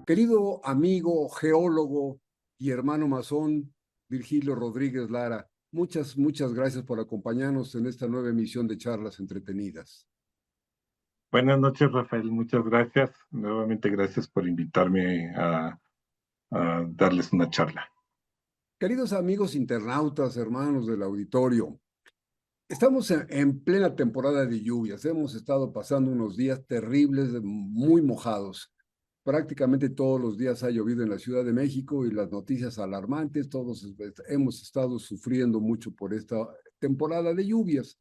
Querido amigo, geólogo y hermano masón, Virgilio Rodríguez Lara, muchas gracias por acompañarnos en esta nueva emisión de Charlas Entretenidas. Buenas noches, Rafael. Muchas gracias. Nuevamente, gracias por invitarme a darles una charla. Queridos amigos internautas, hermanos del auditorio, estamos en plena temporada de lluvias. Hemos estado pasando unos días terribles, muy mojados. Prácticamente todos los días ha llovido en la Ciudad de México y las noticias alarmantes. Todos hemos estado sufriendo mucho por esta temporada de lluvias.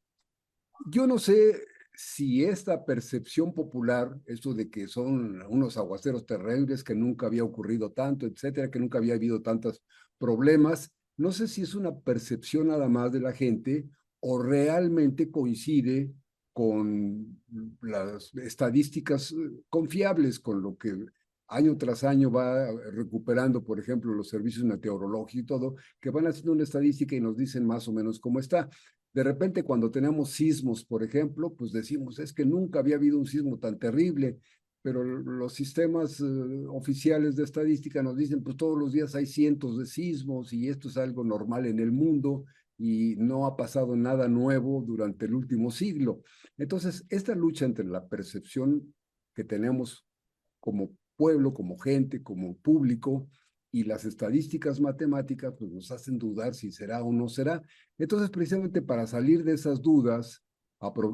Yo no sé si esta percepción popular, esto de que son unos aguaceros terribles, que nunca había ocurrido tanto, etcétera, que nunca había habido tantos problemas, no sé si es una percepción nada más de la gente o realmente coincide con las estadísticas confiables, con lo que año tras año va recuperando, por ejemplo, los servicios meteorológicos y todo, que van haciendo una estadística y nos dicen más o menos cómo está. De repente, cuando tenemos sismos, por ejemplo, pues decimos, es que nunca había habido un sismo tan terrible, pero los sistemas oficiales de estadística nos dicen, pues todos los días hay cientos de sismos y esto es algo normal en el mundo y no ha pasado nada nuevo durante el último siglo. Entonces, esta lucha entre la percepción que tenemos como pueblo, como gente, como público, y las estadísticas matemáticas pues nos hacen dudar si será o no será. Entonces, precisamente para salir de esas dudas,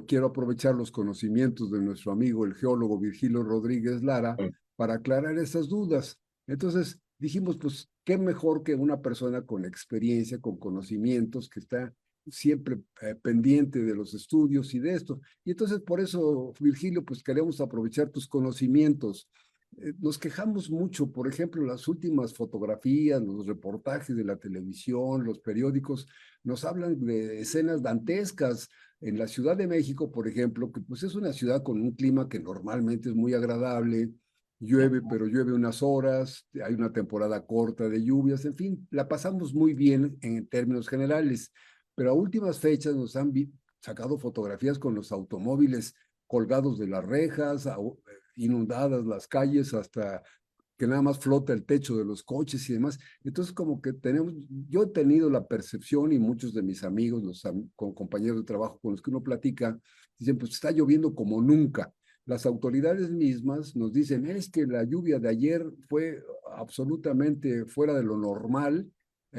quiero aprovechar los conocimientos de nuestro amigo el geólogo Virgilio Rodríguez Lara para aclarar esas dudas. Entonces, dijimos, pues, qué mejor que una persona con experiencia, con conocimientos, que está siempre pendiente de los estudios y de esto. Y entonces, por eso, Virgilio, pues queremos aprovechar tus conocimientos. Nos quejamos mucho, por ejemplo, las últimas fotografías, los reportajes de la televisión, los periódicos, nos hablan de escenas dantescas. En la Ciudad de México, por ejemplo, que pues es una ciudad con un clima que normalmente es muy agradable, llueve, pero llueve unas horas, hay una temporada corta de lluvias, en fin, la pasamos muy bien en términos generales, pero a últimas fechas nos han sacado fotografías con los automóviles colgados de las rejas, inundadas las calles hasta que nada más flota el techo de los coches y demás. Entonces, como que yo he tenido la percepción y muchos de mis amigos, con compañeros de trabajo con los que uno platica, dicen, pues está lloviendo como nunca. Las autoridades mismas nos dicen, es que la lluvia de ayer fue absolutamente fuera de lo normal,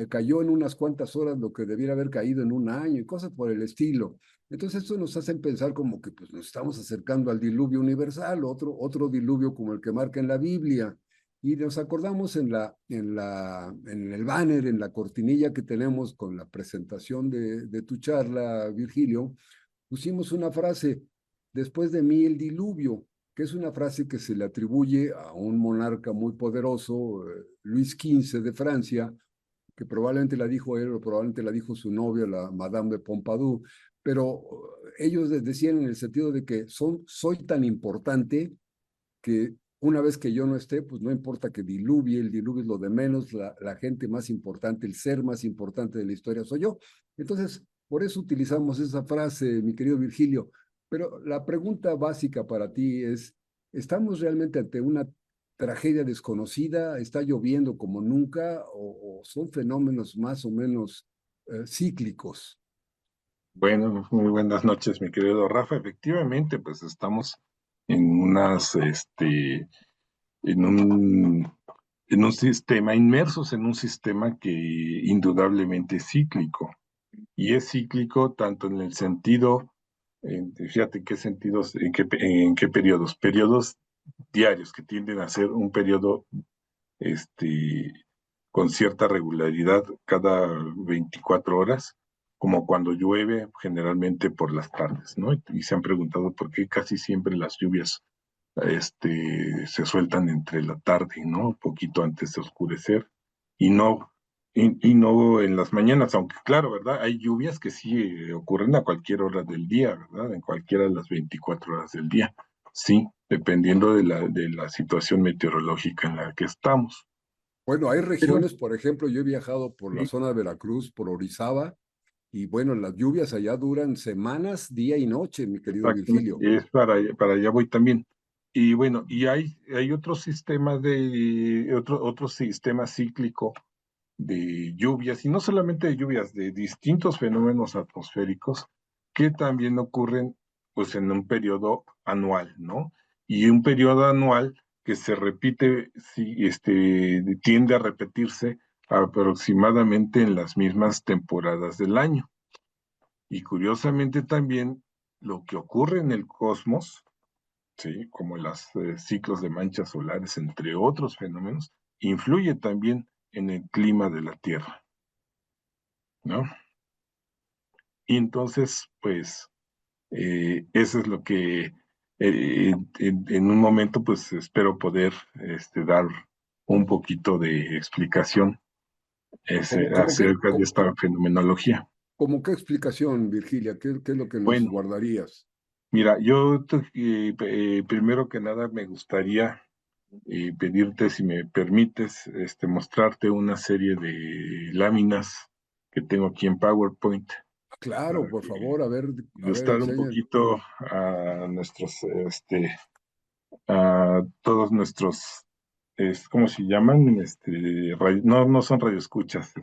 cayó en unas cuantas horas lo que debiera haber caído en un año y cosas por el estilo. Entonces esto nos hace pensar como que pues, nos estamos acercando al diluvio universal, otro diluvio como el que marca en la Biblia. Y nos acordamos en el banner, en la cortinilla que tenemos con la presentación de tu charla, Virgilio, pusimos una frase, después de mí el diluvio, que es una frase que se le atribuye a un monarca muy poderoso, Luis XV de Francia, que probablemente la dijo él o probablemente la dijo su novia, la Madame de Pompadour, pero ellos decían en el sentido de que soy tan importante que una vez que yo no esté, pues no importa que diluvie, el diluvio es lo de menos, la gente más importante, el ser más importante de la historia soy yo. Entonces, por eso utilizamos esa frase, mi querido Virgilio. Pero la pregunta básica para ti es, ¿estamos realmente ante una tragedia desconocida? ¿Está lloviendo como nunca o son fenómenos más o menos cíclicos? Bueno, muy buenas noches, mi querido Rafa. Efectivamente, pues estamos en en un, en un sistema, inmersos en un sistema que indudablemente es cíclico. Y es cíclico tanto en el sentido, fíjate qué sentidos, en qué periodos. Periodos diarios que tienden a ser un periodo este, con cierta regularidad cada 24 horas, como cuando llueve generalmente por las tardes, ¿no? Y se han preguntado por qué casi siempre las lluvias se sueltan entre la tarde, ¿no? Un poquito antes de oscurecer, y no, y no en las mañanas, aunque claro, ¿verdad? Hay lluvias que sí ocurren a cualquier hora del día, ¿verdad? En cualquiera de las 24 horas del día, sí, dependiendo de de la situación meteorológica en la que estamos. Bueno, hay Pero regiones, por ejemplo, yo he viajado por la sí, zona de Veracruz, por Orizaba, y bueno, las lluvias allá duran semanas, día y noche, mi querido exactamente, Virgilio. para allá voy también. Y bueno, y hay otro sistema otro sistema cíclico de lluvias, y no solamente de lluvias, de distintos fenómenos atmosféricos que también ocurren pues en un periodo anual, ¿no? Y un periodo anual que se repite, sí, tiende a repetirse aproximadamente en las mismas temporadas del año. Y curiosamente también lo que ocurre en el cosmos, ¿sí? Como los ciclos de manchas solares, entre otros fenómenos, influye también en el clima de la Tierra, ¿no? Y entonces, pues, eso es lo que en un momento, pues, espero poder dar un poquito de explicación ¿Cómo, cómo qué, acerca de esta fenomenología. cómo qué explicación, Virgilia? ¿Qué es lo que nos Bueno, guardarías? mira, primero que nada me gustaría pedirte, si me permites, mostrarte una serie de láminas que tengo aquí en PowerPoint Claro, para por que favor, a ver, ilustrar un enseña. poquito a a todos nuestros, ¿cómo se llaman? No, no son radioescuchas,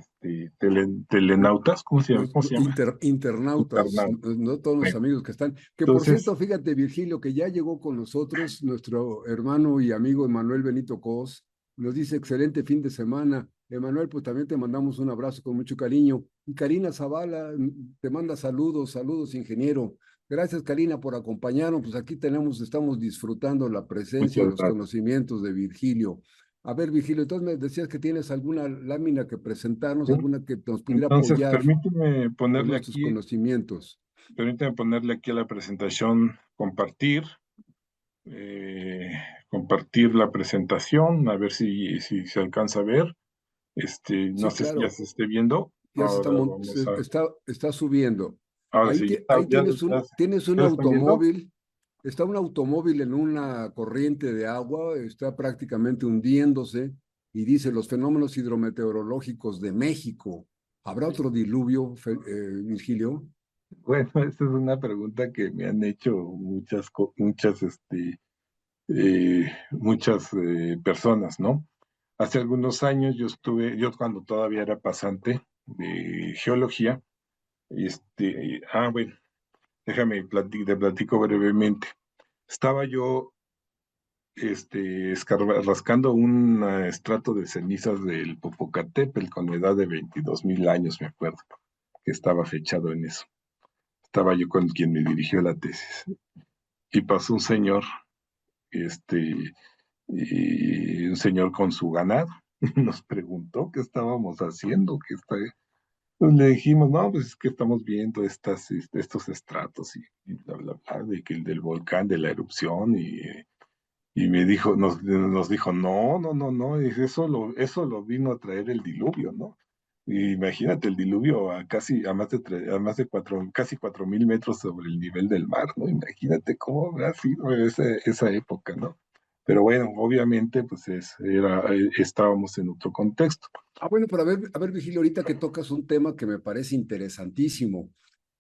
telenautas, ¿cómo se llama? Internautas, Internautas. no todos los Bueno, amigos que están. Que por entonces, cierto, fíjate, Virgilio, que ya llegó con nosotros nuestro hermano y amigo Emanuel Benito Cos. Nos dice excelente fin de semana. Emanuel, pues también te mandamos un abrazo con mucho cariño. Y Karina Zavala te manda saludos, saludos, ingeniero. Gracias, Karina, por acompañarnos. Pues aquí estamos disfrutando la presencia y muchas los gracias. conocimientos de Virgilio. A ver, Vigilio, entonces me decías que tienes alguna lámina que presentarnos, ¿Sí? alguna que nos pudiera Entonces, apoyar con nuestros conocimientos. permíteme ponerle aquí a la presentación, eh, compartir la presentación, a ver si se alcanza a ver. No Sí, sé si ya claro, se esté viendo. ya se Ahora vamos a, está subiendo. ahora sí, Ahí ya tienes un lo están viendo. automóvil, está un automóvil en una corriente de agua, está prácticamente hundiéndose y dice los fenómenos hidrometeorológicos de México. ¿Habrá otro diluvio, Virgilio? Bueno, esa es una pregunta que me han hecho muchas personas, ¿no? Hace algunos años yo cuando todavía era pasante de geología, bueno, te platico brevemente. Estaba yo rascando un estrato de cenizas del Popocatépetl con edad de 22.000 años, me acuerdo, que estaba fechado en eso. Estaba yo con quien me dirigió la tesis. Y pasó este, un señor con su ganado, nos preguntó qué estábamos haciendo, pues le dijimos, no, pues es que estamos viendo estos estratos y bla, bla, bla, de que el del volcán, de la erupción, y nos dijo, no, no, no, no, dice, eso lo vino a traer el diluvio, ¿no? Y imagínate el diluvio a más de casi 4.000 metros sobre el nivel del mar, ¿no? Imagínate cómo habrá sido esa época, ¿no? Pero bueno, obviamente, pues estábamos en otro contexto. Bueno, pero a ver, Vigilio, ahorita que tocas un tema que me parece interesantísimo.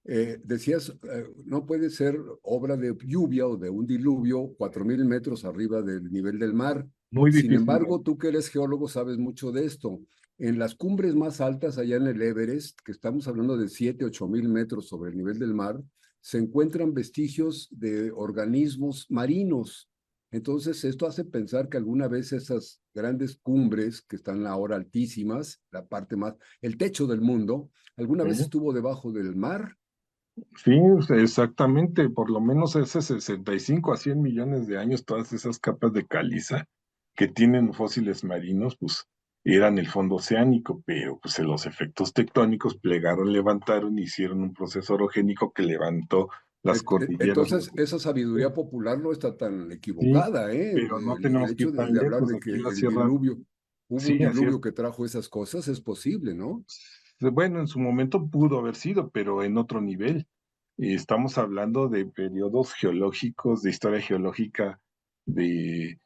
Decías, no puede ser obra de lluvia o de un diluvio 4.000 metros arriba del nivel del mar. Muy Sin embargo, difícilmente. tú que eres geólogo sabes mucho de esto. En las cumbres más altas, allá en el Everest, que estamos hablando de 7, 8.000 metros sobre el nivel del mar, se encuentran vestigios de organismos marinos. Entonces, esto hace pensar que alguna vez esas grandes cumbres, que están ahora altísimas, la parte más, el techo del mundo, alguna vez ¿Sí? estuvo debajo del mar. Sí, o sea, exactamente, por lo menos hace 65 a 100 millones de años, todas esas capas de caliza que tienen fósiles marinos, pues eran el fondo oceánico, pero pues en los efectos tectónicos plegaron, levantaron, hicieron un proceso orogénico que levantó las cordilleras. Entonces, esa sabiduría popular no está tan Sí, equivocada, ¿eh? pero no El tenemos que hecho ir tan de hablar lejos, de que aquí en la el sierra, diluvio, hubo un sí, así es. diluvio que trajo esas cosas, es posible, ¿no? Bueno, en su momento pudo haber sido, pero en otro nivel. Estamos hablando de periodos geológicos, de historia geológica, de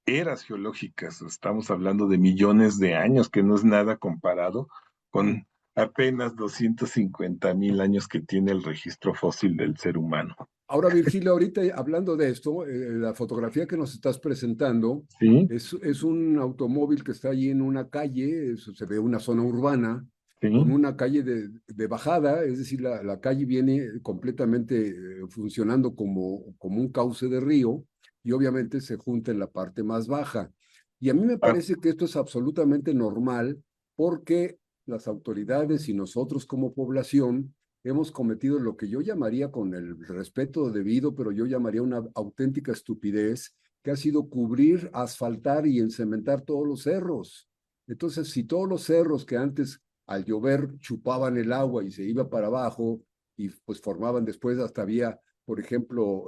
eras geológicas. Estamos hablando de millones de años, que no es nada comparado con apenas 250.000 años que tiene el registro fósil del ser humano. Ahora, Virgilio, ahorita hablando de esto, la fotografía que nos estás presentando Sí, es un automóvil que está allí en una calle, se ve una zona urbana, con sí. una calle de bajada, es decir, la calle viene completamente funcionando como un cauce de río y obviamente se junta en la parte más baja. Y a mí me Ah, parece que esto es absolutamente normal porque las autoridades y nosotros como población hemos cometido lo que yo llamaría, con el respeto debido, pero yo llamaría una auténtica estupidez, que ha sido cubrir, asfaltar y encementar todos los cerros. Entonces, si todos los cerros que antes al llover chupaban el agua y se iba para abajo y pues formaban después, hasta había, por ejemplo,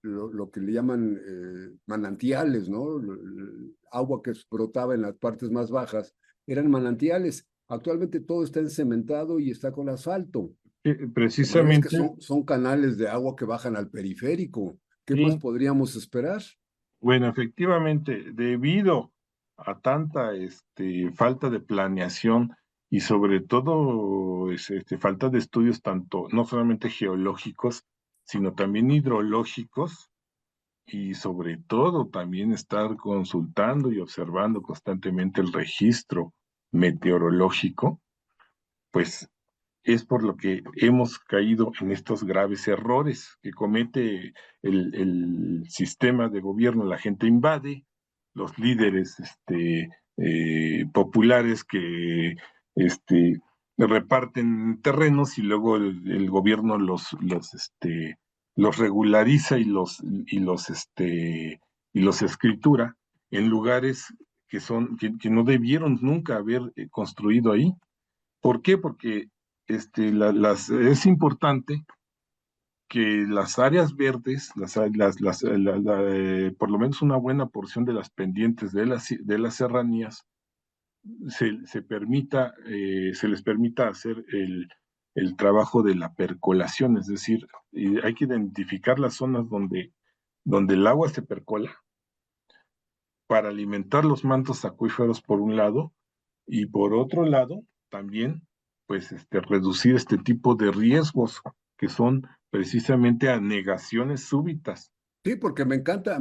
lo que le llaman manantiales, ¿no? El agua que brotaba en las partes más bajas, eran manantiales. Actualmente todo está encementado y está con asfalto. De manera que precisamente, son canales de agua que bajan al periférico. ¿Qué más sí. podríamos esperar? Bueno, efectivamente, debido a tanta falta de planeación y sobre todo falta de estudios tanto, no solamente geológicos, sino también hidrológicos, y sobre todo también estar consultando y observando constantemente el registro meteorológico, pues es por lo que hemos caído en estos graves errores que comete el sistema de gobierno. La gente invade, los líderes populares que reparten terrenos y luego el gobierno los regulariza y los escritura en lugares que no debieron nunca haber construido ahí. ¿Por qué? Porque es importante que las áreas verdes, por lo menos una buena porción de las pendientes de las serranías, se les permita hacer el trabajo de la percolación, es decir, hay que identificar las zonas donde el agua se percola para alimentar los mantos acuíferos por un lado, y por otro lado también pues reducir este tipo de riesgos que son precisamente anegaciones súbitas. Sí, porque me encanta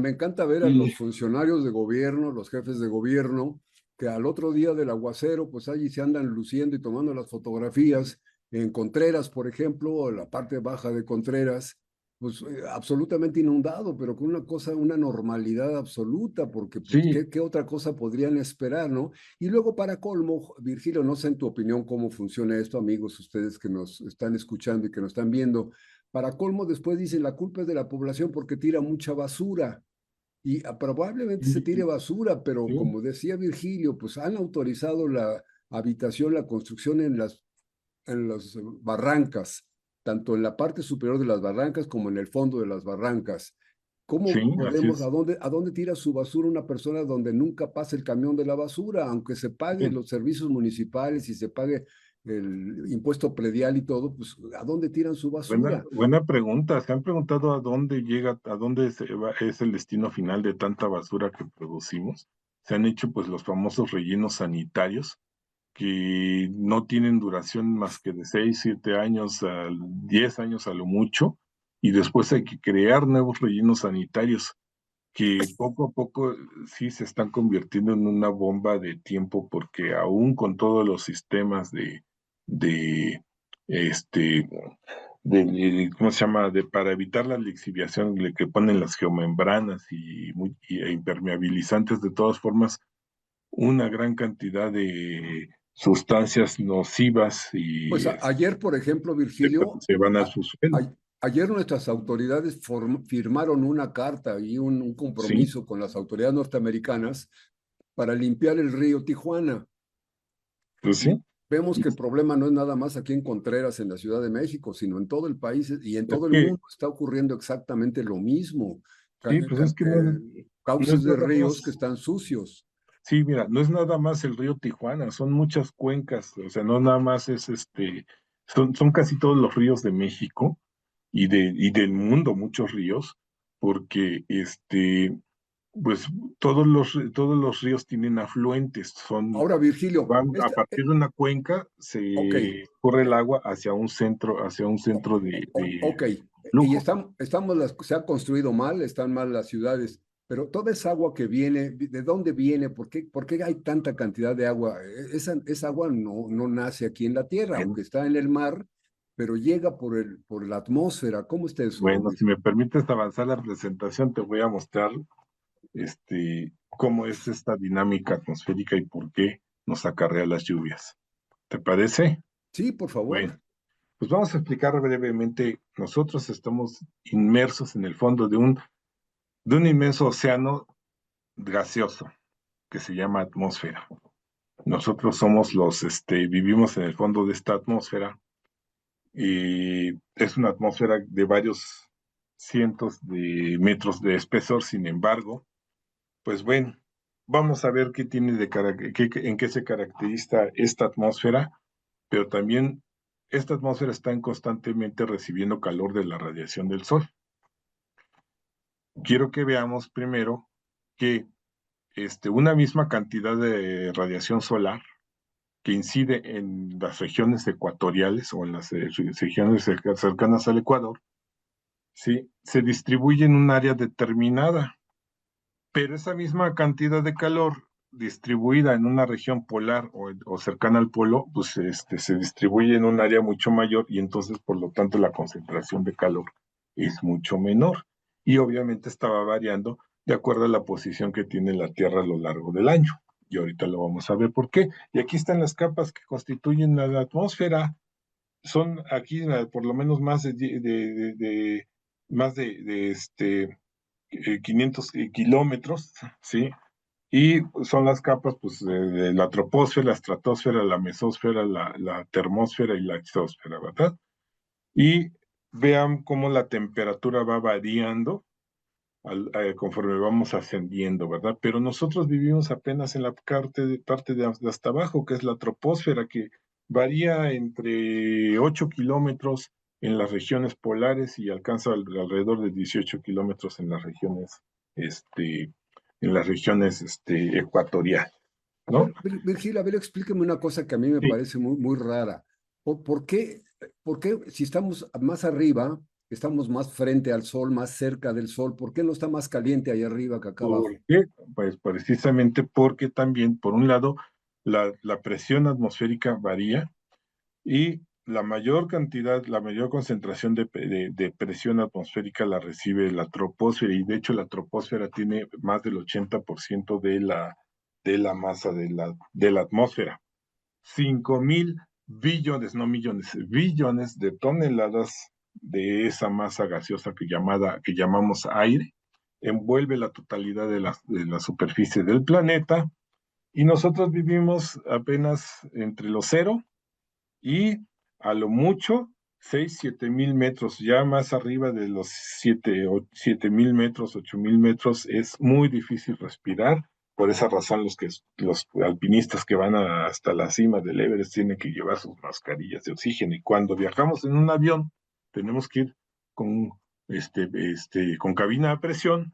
ver a Y los funcionarios de gobierno, los jefes de gobierno, que al otro día del aguacero, pues allí se andan luciendo y tomando las fotografías en Contreras, por ejemplo, o la parte baja de Contreras, pues absolutamente inundado, pero con una cosa, una normalidad absoluta, porque pues, sí, ¿qué otra cosa podrían esperar, no? Y luego, para colmo, Virgilio, no sé en tu opinión cómo funciona esto, amigos, ustedes que nos están escuchando y que nos están viendo. Para colmo, después dicen la culpa es de la población porque tira mucha basura. Y probablemente se tire y- basura, pero sí, como decía Virgilio, pues han autorizado la habitación, la construcción en las barrancas, tanto en la parte superior de las barrancas como en el fondo de las barrancas. sí, ¿Cómo así podemos, es. a dónde tira su basura una persona donde nunca pasa el camión de la basura, aunque se pague Sí. los servicios municipales y se pague el impuesto predial y todo, pues ¿a dónde tiran su basura? Buena pregunta. ¿Se han preguntado a dónde llega, a dónde es el destino final de tanta basura que producimos? Se han hecho pues los famosos rellenos sanitarios que no tienen duración más que de 6, 7 años, a 10 años a lo mucho, y después hay que crear nuevos rellenos sanitarios que poco a poco sí se están convirtiendo en una bomba de tiempo, porque aún con todos los sistemas de este ¿cómo se llama? Para evitar la lixiviación, que ponen las geomembranas e impermeabilizantes, de todas formas, una gran cantidad de sustancias nocivas Pues y ayer, por ejemplo, se, Virgilio, se van a a- su suelo. ayer nuestras autoridades firmaron una carta y un Sí, compromiso con las autoridades norteamericanas para limpiar el río Tijuana. pues Y sí. vemos Y que el problema no es nada más aquí en Contreras, en la Ciudad de México, sino en todo el país y en es todo el que, mundo está ocurriendo exactamente lo mismo. sí, pues es que no Cauces es de nada ríos que más. están sucios. Sí, mira, no es nada más el río Tijuana, son muchas cuencas, o sea, no nada más es son casi todos los ríos de México y del mundo, muchos ríos, porque pues todos los ríos tienen afluentes, Ahora, Virgilio, van a partir de una cuenca, ok, se corre el agua hacia un centro ok, y flujo. se ha construido mal, están mal las ciudades, pero toda esa agua que viene, ¿de dónde viene? Por qué hay tanta cantidad de agua? Esa agua no nace aquí en la tierra, Bueno, aunque está en el mar, pero llega por la atmósfera. ¿Cómo está eso, bueno, si me Virgilio? permites avanzar la presentación, te voy a mostrar cómo es esta dinámica atmosférica y por qué nos acarrea las lluvias. ¿Te parece? Sí, por favor. Bueno, pues vamos a explicar brevemente. Nosotros estamos inmersos en el fondo de un inmenso océano gaseoso que se llama atmósfera. Nosotros somos vivimos en el fondo de esta atmósfera y es una atmósfera de varios cientos de metros de espesor. Sin embargo, pues bueno, vamos a ver qué tiene en qué se caracteriza esta atmósfera, pero también esta atmósfera está constantemente recibiendo calor de la radiación del sol. Quiero que veamos primero que una misma cantidad de radiación solar que incide en las regiones ecuatoriales o en las regiones cercanas al Ecuador, ¿sí? Se distribuye en un área determinada, pero esa misma cantidad de calor distribuida en una región polar o cercana al polo, pues se distribuye en un área mucho mayor y entonces, por lo tanto, la concentración de calor es mucho menor. Y obviamente estaba variando de acuerdo a la posición que tiene la Tierra a lo largo del año. Y ahorita lo vamos a ver por qué. Y aquí están las capas que constituyen la atmósfera. Son aquí por lo menos más más de 500 kilómetros, ¿sí? Y son las capas pues, de la troposfera, la estratosfera, la mesósfera, la termósfera y la exósfera, ¿verdad? Y vean cómo la temperatura va variando conforme vamos ascendiendo, ¿verdad? Pero nosotros vivimos apenas en la parte de hasta abajo, que es la troposfera, que varía entre 8 kilómetros en las regiones polares y alcanza alrededor de 18 kilómetros este, en las regiones ecuatoriales, ¿no? Virgilio, a ver, explíqueme una cosa que a mí me Sí, parece muy rara. Por qué si estamos más arriba, estamos más frente al sol, más cerca del sol, por qué no está más caliente ahí arriba que acá abajo? ¿por qué? Pues precisamente porque también, por un lado, la presión atmosférica varía. Y la mayor concentración de presión atmosférica la recibe la troposfera, y de hecho la troposfera tiene más del 80% de la masa de la atmósfera. 5.000 billones, no millones, billones de toneladas de esa masa gaseosa que llamamos aire, envuelve la totalidad de la superficie del planeta, y nosotros vivimos apenas entre los cero y a lo mucho 6, 7.000 metros, ya más arriba de los 7.000 metros, 8.000 metros, es muy difícil respirar. Por esa razón, los alpinistas que van hasta la cima del Everest tienen que llevar sus mascarillas de oxígeno. Y cuando viajamos en un avión, tenemos que ir con, con cabina a presión,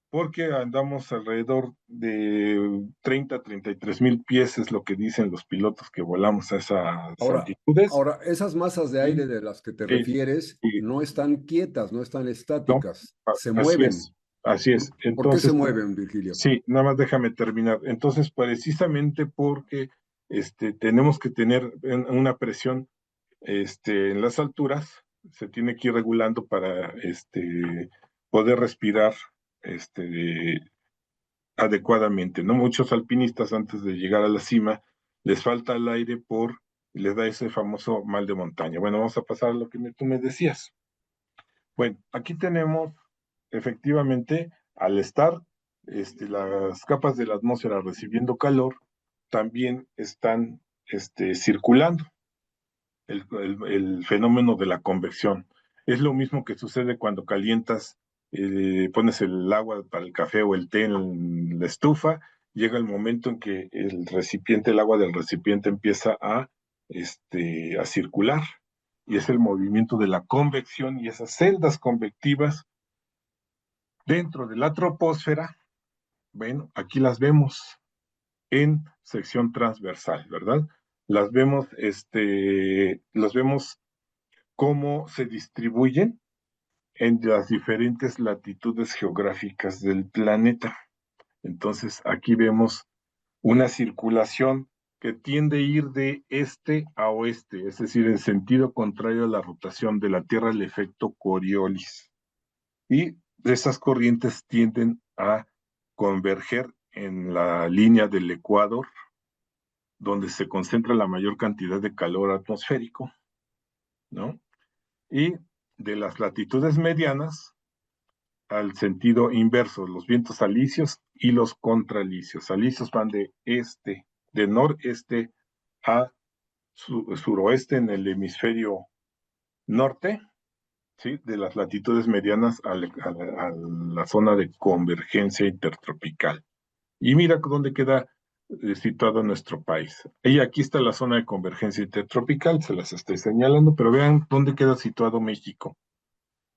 porque andamos alrededor de 30, 33.000 pies, es lo que dicen los pilotos que volamos a esas altitudes. Ahora, esas masas de Y, aire de las que te y- refieres y- no están quietas, no están no, estáticas, se así mueven. es, así es. ¿Por qué se Entonces, mueven, Virgilio? sí, nada más déjame terminar. Entonces, precisamente porque tenemos que tener una presión en las alturas, se tiene que ir regulando para poder respirar este, adecuadamente, ¿no? Muchos alpinistas antes de llegar a la cima les falta el aire les da ese famoso mal de montaña. Bueno, vamos a pasar a lo que tú me decías. Bueno, aquí tenemos efectivamente, al estar las capas de la atmósfera recibiendo calor, también están circulando el fenómeno de la convección. Es lo mismo que sucede cuando calientas, pones el agua para el café o el té en la estufa, llega el momento en que el agua del recipiente empieza a circular, y es el movimiento de la convección, y esas celdas convectivas dentro de la troposfera, bueno, aquí las vemos en sección transversal, ¿verdad? Las vemos cómo se distribuyen, en las diferentes latitudes geográficas del planeta. Entonces, aquí vemos una circulación que tiende a ir de este a oeste, es decir, en sentido contrario a la rotación de la Tierra, el efecto Coriolis. Y esas corrientes tienden a converger en la línea del Ecuador, donde se concentra la mayor cantidad de calor atmosférico, ¿no? Y de las latitudes medianas al sentido inverso, los vientos alisios y los contralisios. Alisios van de noreste a suroeste en el hemisferio norte, ¿sí? De las latitudes medianas a la zona de convergencia intertropical. Y mira dónde queda situado nuestro país. Y aquí está la zona de convergencia intertropical, se las estoy señalando, pero vean dónde queda situado México.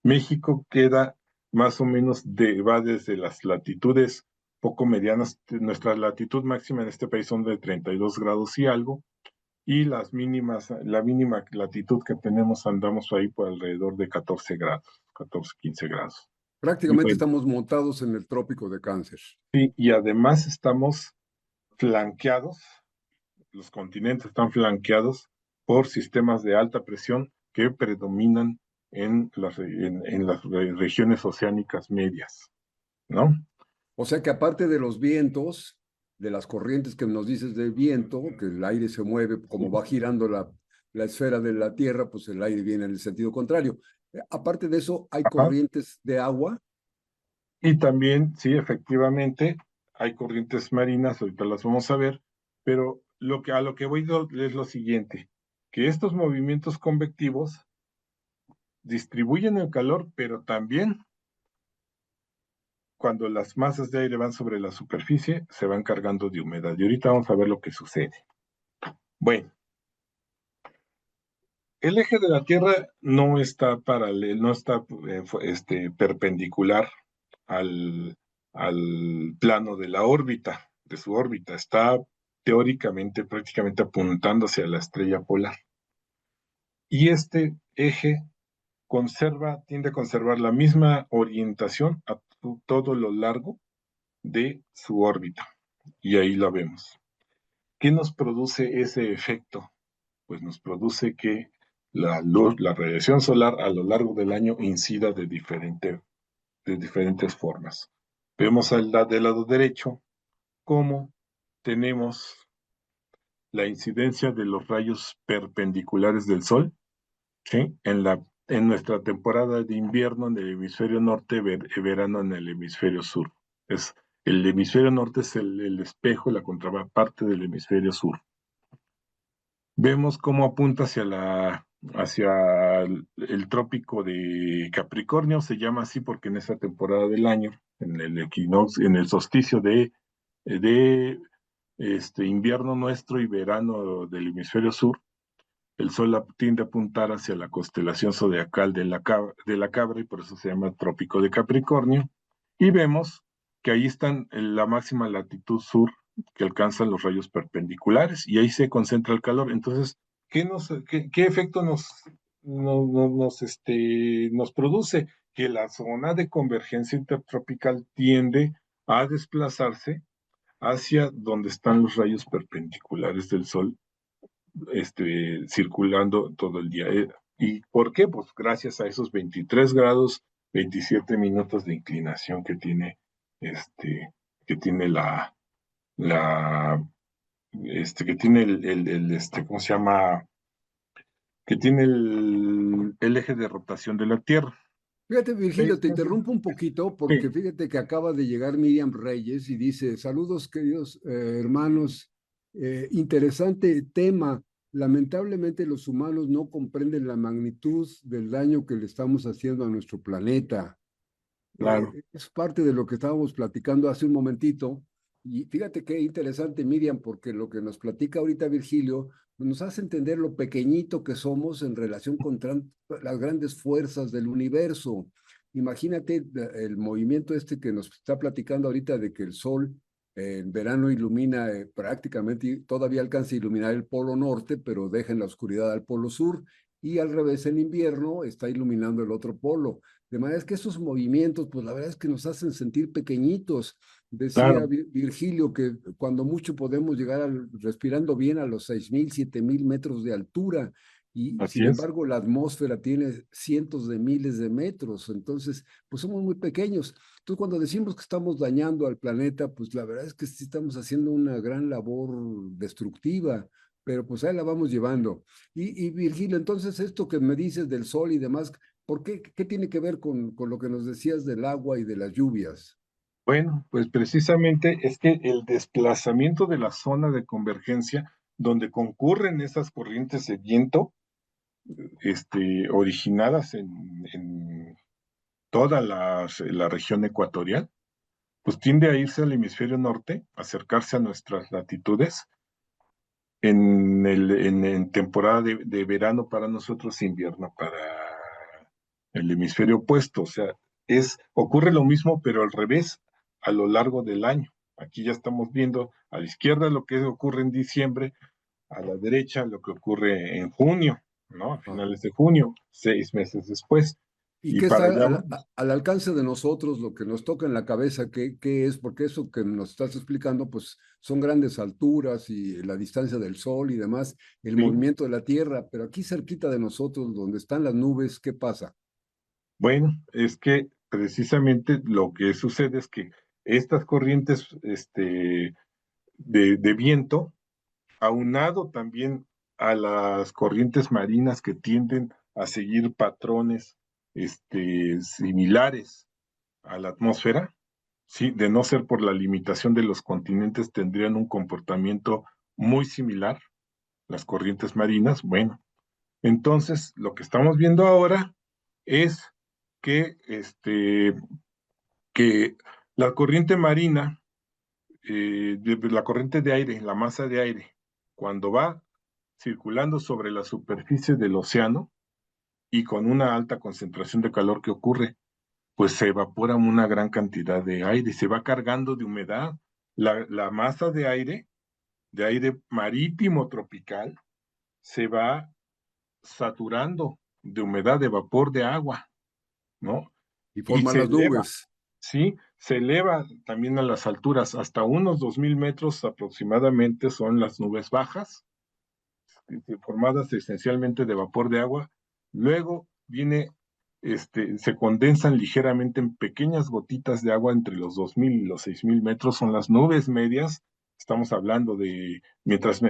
México queda más o menos va desde las latitudes poco medianas, nuestra latitud máxima en este país son de 32 grados y algo, y las mínimas, la mínima latitud que tenemos andamos ahí por alrededor de 14 grados, 14, 15 grados. Y Prácticamente bueno, estamos montados en el trópico de Cáncer. sí, y además estamos flanqueados, los continentes están flanqueados por sistemas de alta presión que predominan en las regiones oceánicas medias, ¿no? O sea que aparte de los vientos, de las corrientes que nos dices del viento, que el aire se mueve, como Sí. va girando la esfera de la Tierra, pues el aire viene en el sentido contrario. Aparte de eso, hay Ajá. corrientes de agua. Y también, sí, efectivamente, hay corrientes marinas, ahorita las vamos a ver, pero a lo que voy es lo siguiente, que estos movimientos convectivos distribuyen el calor, pero también cuando las masas de aire van sobre la superficie, se van cargando de humedad. Y ahorita vamos a ver lo que sucede. Bueno, el eje de la Tierra no está paralelo, no está perpendicular al, al plano de la órbita, de su órbita. Está teóricamente prácticamente apuntando hacia la estrella polar. Y este eje tiende a conservar la misma orientación a todo lo largo de su órbita. Y ahí la vemos. ¿Qué nos produce ese efecto? Pues nos produce que la luz, la radiación solar a lo largo del año incida de diferentes formas. Vemos del lado derecho cómo tenemos la incidencia de los rayos perpendiculares del Sol, ¿sí? En nuestra temporada de invierno en el hemisferio norte, verano en el hemisferio sur. El hemisferio norte es el espejo, la contraparte del hemisferio sur. Vemos cómo apunta hacia el trópico de Capricornio, se llama así porque en esa temporada del año, en el equinoccio, en el solsticio de invierno nuestro y verano del hemisferio sur, el sol tiende a apuntar hacia la constelación zodiacal de la cabra y por eso se llama trópico de Capricornio. Y vemos que ahí están en la máxima latitud sur que alcanzan los rayos perpendiculares y ahí se concentra el calor. Entonces, qué efecto nos produce? Que la zona de convergencia intertropical tiende a desplazarse hacia donde están los rayos perpendiculares del Sol, circulando todo el día. ¿Y por qué? Pues gracias a esos 23 grados, 27 minutos de inclinación que tiene la, que tiene ¿cómo se llama? Que tiene el eje de rotación de la Tierra. Fíjate, Sí, Virgilio, te interrumpo un poquito porque fíjate que acaba de llegar Miriam Reyes y dice, saludos queridos hermanos, interesante tema. Lamentablemente los humanos no comprenden la magnitud del daño que le estamos haciendo a nuestro planeta. claro. Es parte de lo que estábamos platicando hace un momentito. Y fíjate qué interesante, Miriam, porque lo que nos platica ahorita Virgilio nos hace entender lo pequeñito que somos en relación con las grandes fuerzas del universo. Imagínate el movimiento este que nos está platicando ahorita de que el sol en verano ilumina prácticamente, todavía alcanza a iluminar el polo norte, pero deja en la oscuridad al polo sur. y al revés en invierno está iluminando el otro polo. De manera que esos movimientos, pues la verdad es que nos hacen sentir pequeñitos. Decía Claro, Virgilio que cuando mucho podemos llegar respirando bien a los 6,000, 7,000 metros de altura y así sin es. embargo la atmósfera tiene cientos de miles de metros, entonces pues somos muy pequeños. Entonces cuando decimos que estamos dañando al planeta, pues la verdad es que sí estamos haciendo una gran labor destructiva, pero pues ahí la vamos llevando. Y Virgilio, entonces esto que me dices del sol y demás, ¿por qué? ¿Qué tiene que ver con lo que nos decías del agua y de las lluvias? Bueno, pues precisamente es que el desplazamiento de la zona de convergencia donde concurren esas corrientes de viento, originadas en toda la región ecuatorial, pues tiende a irse al hemisferio norte, acercarse a nuestras latitudes en temporada de verano para nosotros, invierno para el hemisferio opuesto. O sea, ocurre lo mismo, pero al revés, a lo largo del año. Aquí ya estamos viendo a la izquierda lo que ocurre en diciembre, a la derecha lo que ocurre en junio, ¿no? A Ah. finales de junio, 6 meses después. ¿Y Y qué para está allá al alcance de nosotros, lo que nos toca en la cabeza? ¿Qué es? Porque eso que nos estás explicando, pues son grandes alturas y la distancia del sol y demás, el sí. movimiento de la Tierra, pero aquí cerquita de nosotros, donde están las nubes, ¿qué pasa? Bueno, es que precisamente lo que sucede es que estas corrientes de viento, aunado también a las corrientes marinas que tienden a seguir patrones similares a la atmósfera, sí, de no ser por la limitación de los continentes, tendrían un comportamiento muy similar, las corrientes marinas. Bueno, entonces lo que estamos viendo ahora es que, que la corriente marina, la corriente de aire, la masa de aire, cuando va circulando sobre la superficie del océano y con una alta concentración de calor que ocurre, pues se evapora una gran cantidad de aire, se va cargando de humedad. La masa de aire marítimo tropical, se va saturando de humedad, de vapor de agua, ¿no? Y Y forman se las eleva, nubes. ¿sí? Se eleva también a las alturas, hasta unos 2000 metros aproximadamente son las nubes bajas, formadas esencialmente de vapor de agua. Luego se condensan ligeramente en pequeñas gotitas de agua entre los 2000 y los 6000 metros, son las nubes medias. Estamos hablando de, mientras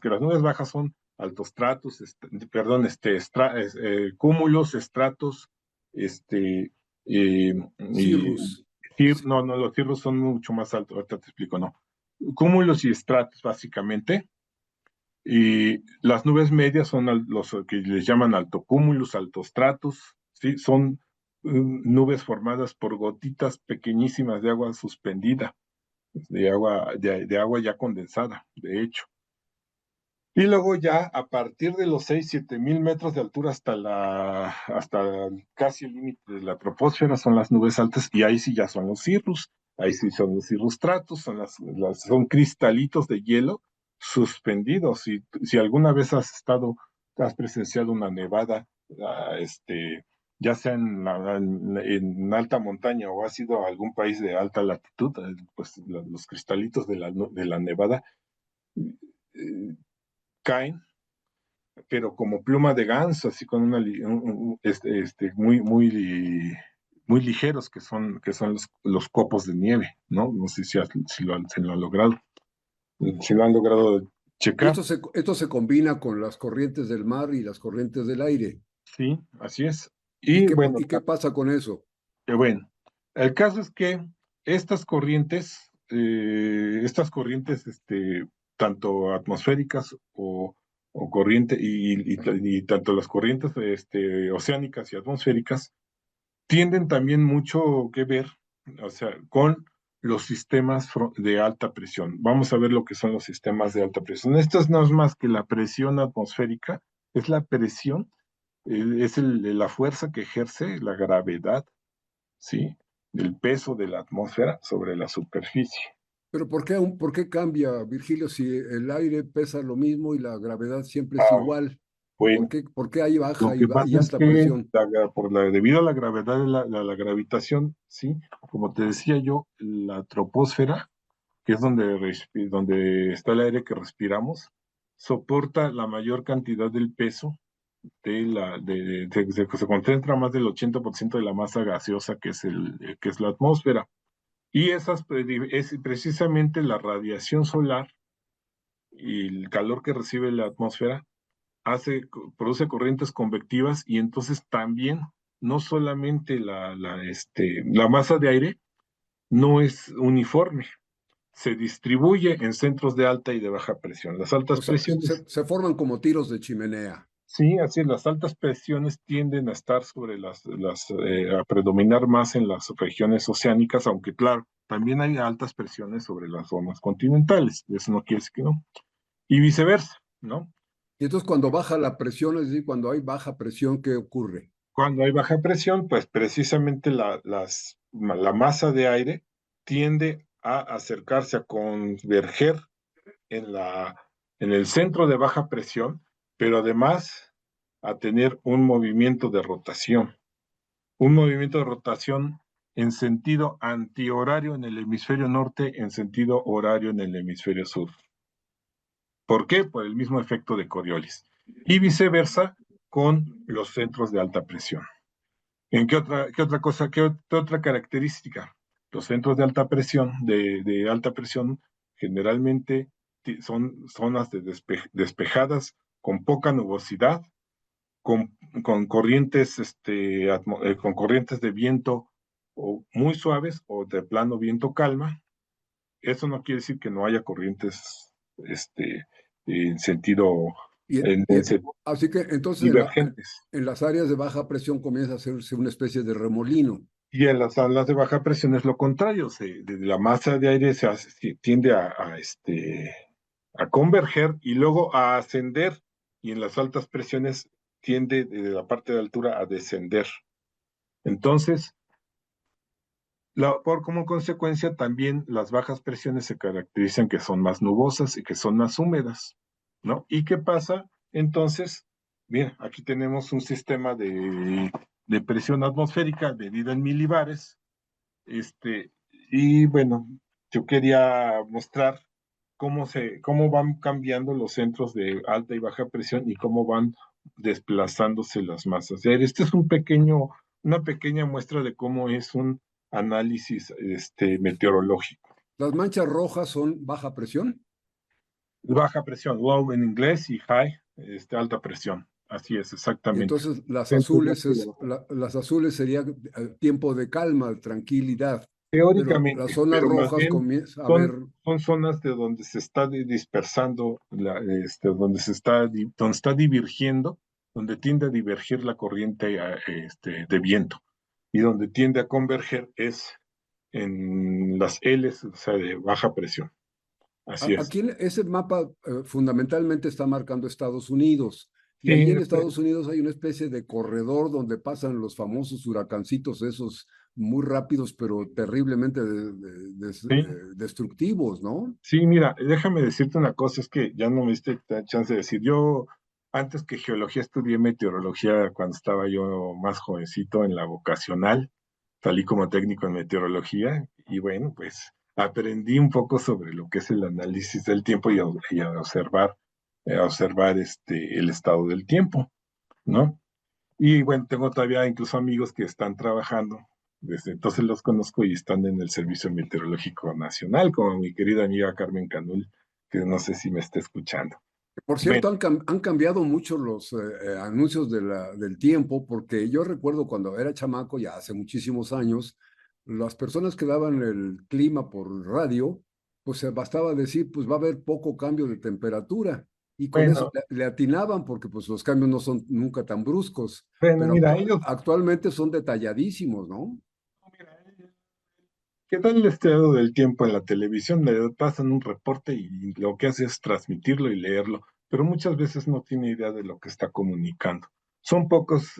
que las nubes bajas son altostratos, perdón, cúmulos, estratos, este, eh, y, Cirrus. no, no, los cirros son mucho más altos, ahorita te explico, no. Cúmulos y estratos, básicamente, y las nubes medias son los que les llaman altocúmulos, altostratos, ¿sí? Son nubes formadas por gotitas pequeñísimas de agua suspendida, de agua ya condensada, de hecho. Y luego ya a partir de los 6, 7 mil metros de altura hasta casi el límite de la troposfera son las nubes altas, y ahí sí ya son los cirrus, ahí sí son los cirrostratos, son cristalitos de hielo suspendidos. Si alguna vez has presenciado una nevada, ya sea en alta montaña o has ido a algún país de alta latitud, pues los cristalitos de la nevada eh, caen, pero como pluma de ganso, así con muy, muy ligeros, que son los copos de nieve, ¿no? No sé si lo han logrado, si lo han logrado Y checar. esto se combina con las corrientes del mar y las corrientes del aire. Sí, así es. Y bueno, Y qué pasa con eso? bueno, el caso es que estas corrientes, tanto atmosféricas o corriente, y tanto las corrientes oceánicas y atmosféricas, tienen también mucho que ver, o sea, con los sistemas de alta presión. Vamos a ver lo que son los sistemas de alta presión. Esto no es más que la presión atmosférica, es la presión, la fuerza que ejerce la gravedad, ¿sí? Del peso de la atmósfera sobre la superficie. Pero ¿por qué cambia, Virgilio, si el aire pesa lo mismo y la gravedad siempre es Ah, igual? Bueno, por qué hay lo baja que y pasa es alta que presión? debido a la gravedad de la gravitación, sí, como te decía yo, la troposfera, que es donde está el aire que respiramos, soporta la mayor cantidad del peso de que se concentra más del 80% de la masa gaseosa que es la atmósfera. Y es precisamente la radiación solar y el calor que recibe la atmósfera produce corrientes convectivas y entonces también no solamente la masa de aire no es uniforme, se distribuye en centros de alta y de baja presión. Las O altas sea, presiones, se forman como tiros de chimenea. sí, así es, las altas presiones tienden a estar a predominar más en las regiones oceánicas, aunque claro, también hay altas presiones sobre las zonas continentales, eso no quiere decir que no, y viceversa, ¿no? Y entonces cuando baja la presión, es decir, cuando hay baja presión, ¿qué ocurre? Cuando hay baja presión, pues precisamente la masa de aire tiende a acercarse a converger en en el centro de baja presión, pero además a tener un movimiento de rotación en sentido antihorario en el hemisferio norte, en sentido horario en el hemisferio sur. ¿Por qué? Por el mismo efecto de Coriolis. Y viceversa con los centros de alta presión. ¿En qué otra cosa, qué otra característica? Los centros de alta presión, de alta presión, generalmente son zonas despejadas, con poca nubosidad, con corrientes, con corrientes de viento o muy suaves o de plano viento calma. Eso no quiere decir que no haya corrientes, en sentido, Y, en y- así que entonces divergentes. en las áreas de baja presión comienza a hacerse una especie de remolino. Y en las alas de baja presión es lo contrario, la masa de aire tiende a converger y luego a ascender, y en las altas presiones tiende desde la parte de altura a descender. Entonces, como consecuencia, también las bajas presiones se caracterizan que son más nubosas y que son más húmedas, ¿no? ¿Y qué pasa? Entonces, bien, aquí tenemos un sistema de presión atmosférica medida en milibares. Este, y bueno, yo quería mostrar cómo van cambiando los centros de alta y baja presión y cómo van desplazándose las masas de aire. Este es una pequeña muestra de cómo es un análisis meteorológico. Las manchas rojas son baja presión. Baja presión, low en inglés, y high, alta presión. Así es, Y exactamente. entonces Centro de alta y de baja. las azules sería tiempo de calma, tranquilidad, pero las Teóricamente, zonas pero más rojas bien comienza a ver, son zonas de donde se está dispersando, donde está divergiendo, donde tiende a divergir la corriente de viento, y donde tiende a converger es en las Ls, o sea, de baja presión. Así es. aquí ese mapa fundamentalmente está marcando Estados Unidos. Y allí Sí, en Estados Unidos hay una especie de corredor donde pasan los famosos huracancitos, esos muy rápidos, pero terriblemente sí, destructivos, ¿no? sí, mira, déjame decirte una cosa, es que ya no me diste chance de decir, yo antes que geología estudié meteorología cuando estaba yo más jovencito en la vocacional, salí como técnico en meteorología y bueno, pues aprendí un poco sobre lo que es el análisis del tiempo y a observar el estado del tiempo, ¿no? Y bueno, tengo todavía incluso amigos que están trabajando, desde entonces los conozco y están en el Servicio Meteorológico Nacional, como mi querida amiga Carmen Canul, que no sé si me está escuchando. Por Bueno, cierto, han cambiado mucho los anuncios del tiempo, porque yo recuerdo cuando era chamaco, ya hace muchísimos años, las personas que daban el clima por radio, pues bastaba decir, pues va a haber poco cambio de temperatura, y con eso bueno, le atinaban, porque pues los cambios no son nunca tan bruscos, bueno, pero mira, ellos, actualmente son detalladísimos, ¿no? mira, ¿qué tal el estado del tiempo en la televisión? Le pasan un reporte y lo que hace es transmitirlo y leerlo, pero muchas veces no tiene idea de lo que está comunicando. Son pocos,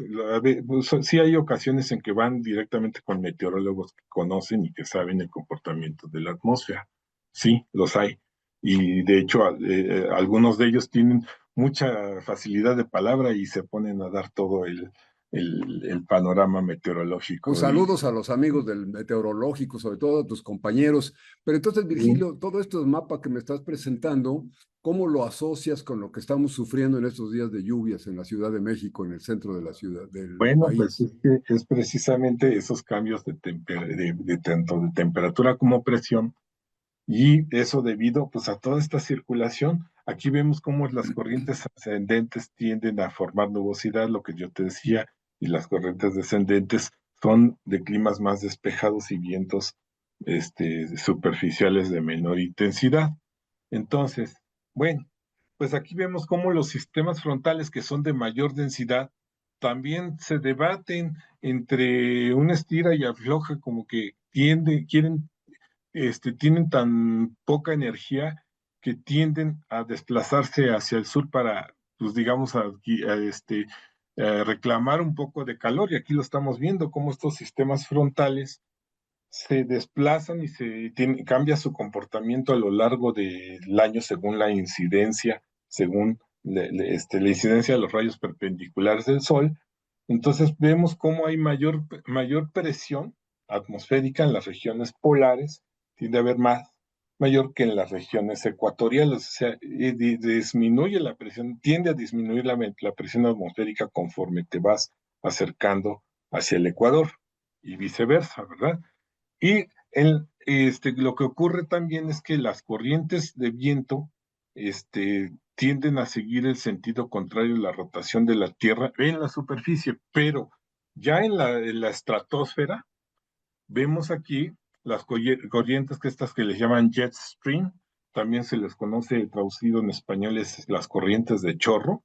sí hay ocasiones en que van directamente con meteorólogos que conocen y que saben el comportamiento de la atmósfera. Sí, los hay. Y de hecho, algunos de ellos tienen mucha facilidad de palabra y se ponen a dar todo el panorama Pues meteorológico. saludos a los amigos del meteorológico, sobre todo a tus compañeros. Pero entonces, Y, Virgilio, todo esto es mapa que me estás presentando, ¿cómo lo asocias con lo que estamos sufriendo en estos días de lluvias en la Ciudad de México, en el centro de la ciudad, del bueno, pues país? es que es precisamente esos cambios de tanto de temperatura como presión. Y eso debido pues a toda esta circulación. Aquí vemos cómo las corrientes ascendentes tienden a formar nubosidad, lo que yo te decía, y las corrientes descendentes son de climas más despejados y vientos superficiales de menor intensidad. Entonces, bueno, pues aquí vemos cómo los sistemas frontales que son de mayor densidad también se debaten entre una estira y afloja, como que quieren tienen tan poca energía que tienden a desplazarse hacia el sur para, pues digamos, reclamar un poco de calor. Y aquí lo estamos viendo, cómo estos sistemas frontales se desplazan y cambia su comportamiento a lo largo del año según la incidencia, según la incidencia de los rayos perpendiculares del Sol. Entonces vemos cómo hay mayor presión atmosférica en las regiones polares, tiende a haber mayor que en las regiones ecuatoriales, o sea, disminuye la presión, tiende a disminuir la presión atmosférica conforme te vas acercando hacia el Ecuador y viceversa, ¿verdad? Y lo que ocurre también es que las corrientes de viento tienden a seguir el sentido contrario a la rotación de la Tierra en la superficie, pero ya en la estratosfera vemos aquí las corrientes que estas que les llaman jet stream, también se les conoce traducido en español es las corrientes de chorro,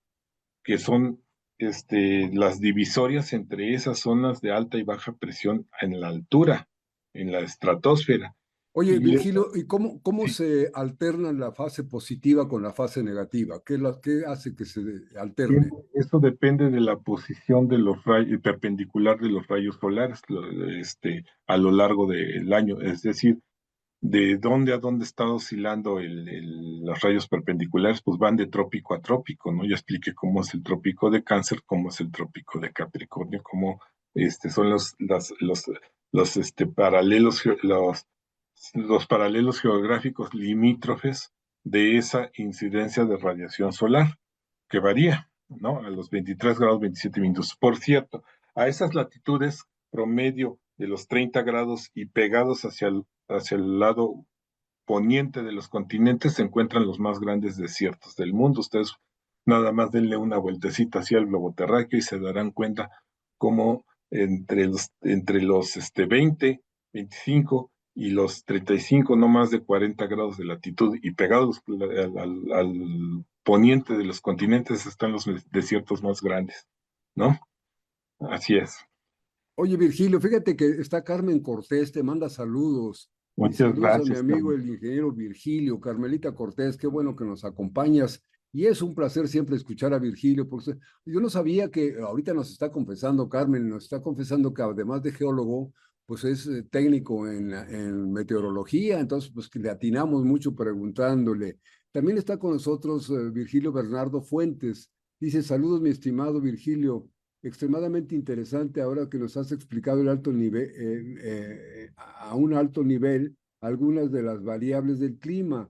que son las divisorias entre esas zonas de alta y baja presión en la altura, en la estratosfera. Oye, Y Virgilio, ¿y cómo sí, se alterna la fase positiva con la fase negativa? ¿Qué hace que se alterne? eso depende de la posición de los rayos, perpendicular de los rayos solares, a lo largo del año, es decir, de dónde a dónde está oscilando los rayos perpendiculares, pues van de trópico a trópico, ¿no? Ya expliqué cómo es el trópico de Cáncer, cómo es el trópico de Capricornio, cómo son los paralelos geográficos limítrofes de esa incidencia de radiación solar, que varía, ¿no? A los 23 grados 27 minutos. Por cierto, a esas latitudes promedio de los 30 grados y pegados hacia el lado poniente de los continentes se encuentran los más grandes desiertos del mundo. Ustedes nada más denle una vueltecita hacia el globo terráqueo y se darán cuenta cómo entre los 20, 25 y los 35, no más de 40 grados de latitud y pegados al poniente de los continentes están los desiertos más grandes, ¿no? Así es. Oye, Virgilio, fíjate que está Carmen Cortés, te manda saludos y Muchas saludos a mi gracias, amigo Carmen. el ingeniero Virgilio, Carmelita Cortés, qué bueno que nos acompañas y es un placer siempre escuchar a Virgilio, porque yo no sabía que ahorita nos está confesando, Carmen, nos está confesando que además de geólogo, pues es técnico en meteorología, entonces pues que le atinamos mucho preguntándole. También está con nosotros Virgilio Bernardo Fuentes, dice saludos mi estimado Virgilio extremadamente interesante ahora que nos has explicado el alto nivel, a un alto nivel algunas de las variables del clima.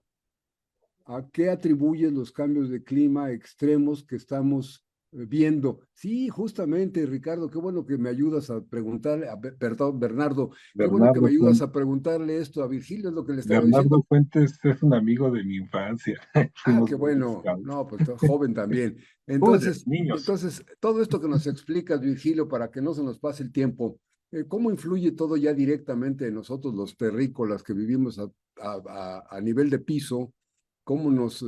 ¿A qué atribuyes los cambios de clima extremos que estamos viendo? Sí, justamente, Ricardo, qué bueno que me ayudas a preguntarle, perdón, Bernardo, qué bueno que me Bernardo ayudas Fuentes. a preguntarle esto a Virgilio, es lo que le estaba Bernardo diciendo. Fuentes es un amigo de mi infancia. Ah, Fuimos qué Boy bueno. Scouts. No, pues joven también. De Entonces, niños. entonces, todo esto que nos explicas, Virgilio, para que no se nos pase el tiempo, ¿cómo influye todo ya directamente en nosotros los terrícolas que vivimos a nivel de piso? ¿Cómo nos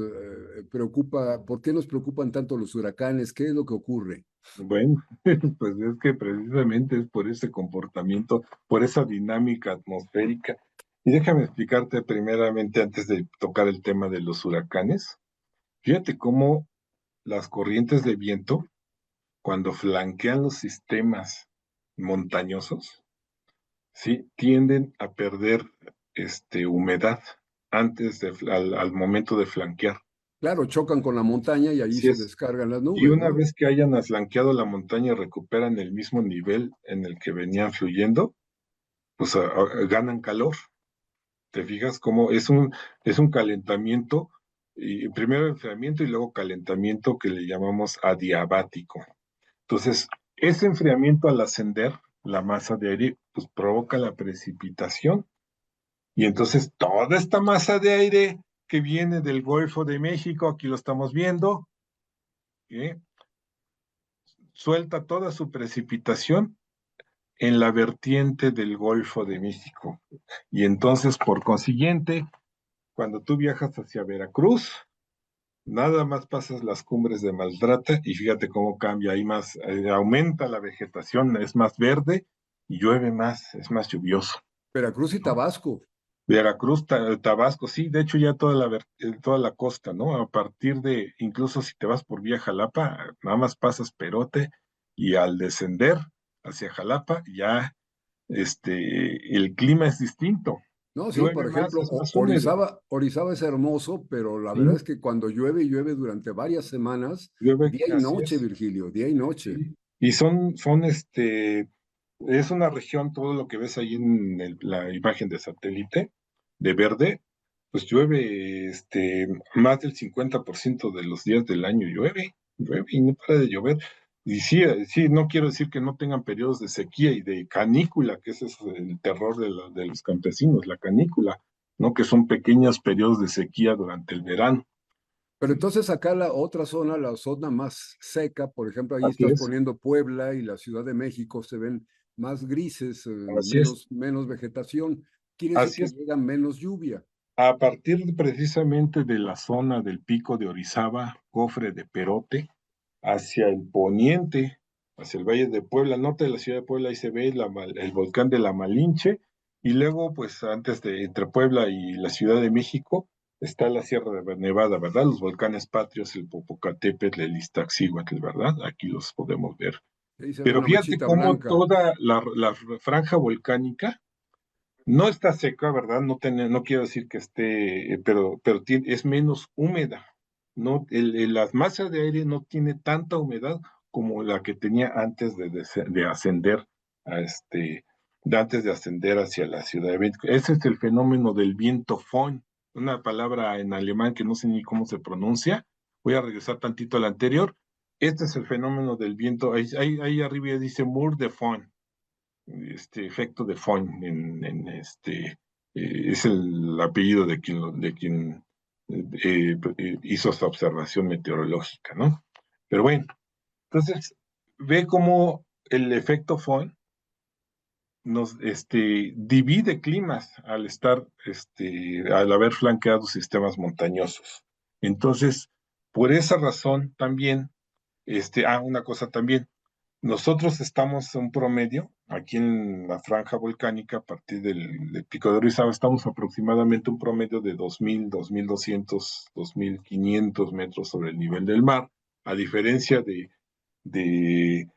preocupa, por qué nos preocupan tanto los huracanes? ¿Qué es lo que ocurre? Bueno, pues es que precisamente es por ese comportamiento, por esa dinámica atmosférica. Y déjame explicarte primeramente, antes de tocar el tema de los huracanes, fíjate cómo las corrientes de viento, cuando flanquean los sistemas montañosos, ¿sí? Tienden a perder humedad al momento de flanquear. Claro, chocan con la montaña y allí Así se es. descargan las Y nubes, una ¿no? vez que hayan aslanqueado la montaña y recuperan el mismo nivel en el que venían fluyendo, pues ganan calor. ¿Te fijas cómo es un calentamiento, y primero enfriamiento y luego calentamiento que le llamamos adiabático? Entonces, ese enfriamiento al ascender la masa de aire, pues provoca la precipitación. Y entonces toda esta masa de aire que viene del Golfo de México, aquí lo estamos viendo, ¿eh? Suelta toda su precipitación en la vertiente del Golfo de México. Y entonces, por consiguiente, cuando tú viajas hacia Veracruz, nada más pasas las cumbres de Maltrata y fíjate cómo cambia, ahí más, aumenta la vegetación, es más verde y llueve más, es más lluvioso, Veracruz y ¿no? Tabasco. Veracruz, Tabasco, sí, de hecho ya toda la costa, ¿no? A partir de, incluso si te vas por vía Jalapa, nada más pasas Perote y al descender hacia Jalapa ya el clima es distinto. No, sí, por Llueve más, ejemplo, es más húmedo, Orizaba es hermoso, pero la verdad ¿sí? es que cuando llueve, llueve durante varias semanas, Llueve, día y así noche, es, Virgilio, día y noche. sí. Y es una región, todo lo que ves ahí en la imagen de satélite, de verde, pues llueve, más del 50% de los días del año llueve y no para de llover. Y sí, sí, no quiero decir que no tengan periodos de sequía y de canícula, que ese es el terror de los campesinos, la canícula, ¿no? Que son pequeños periodos de sequía durante el verano. Pero entonces acá la otra zona, la zona más seca, por ejemplo, ahí Así estás es, poniendo Puebla y la Ciudad de México, se ven más grises, así es, menos vegetación. Quiere decir así que es. llega menos lluvia. A partir precisamente de la zona del Pico de Orizaba, Cofre de Perote, hacia el poniente, hacia el Valle de Puebla, al norte de la ciudad de Puebla, ahí se ve el volcán de la Malinche, y luego, pues antes de entre Puebla y la Ciudad de México, está la Sierra de Nevada, ¿verdad? Los volcanes patrios, el Popocatépetl, el Iztaccíhuatl, ¿verdad? Aquí los podemos ver. Ahí se ve Pero una fíjate manchita cómo blanca, toda la franja volcánica no está seca, ¿verdad? No quiero decir que esté, pero es menos húmeda. No, la masa de aire no tiene tanta humedad como la que tenía antes de ascender a antes de ascender hacia la Ciudad de México. Ese es el fenómeno del viento Föhn, una palabra en alemán que no sé ni cómo se pronuncia. Voy a regresar tantito al anterior. Este es el fenómeno del viento. Ahí arriba dice Mur de Föhn, efecto de Foyn es el apellido de quien hizo esta observación meteorológica, ¿no? Pero bueno, entonces ve cómo el efecto Foyn nos divide climas al haber flanqueado sistemas montañosos. Entonces, por esa razón también, una cosa también, nosotros estamos en un promedio, aquí en la franja volcánica, a partir del Pico de Orizaba, estamos aproximadamente un promedio de 2.200, 2.500 metros sobre el nivel del mar, a diferencia de, de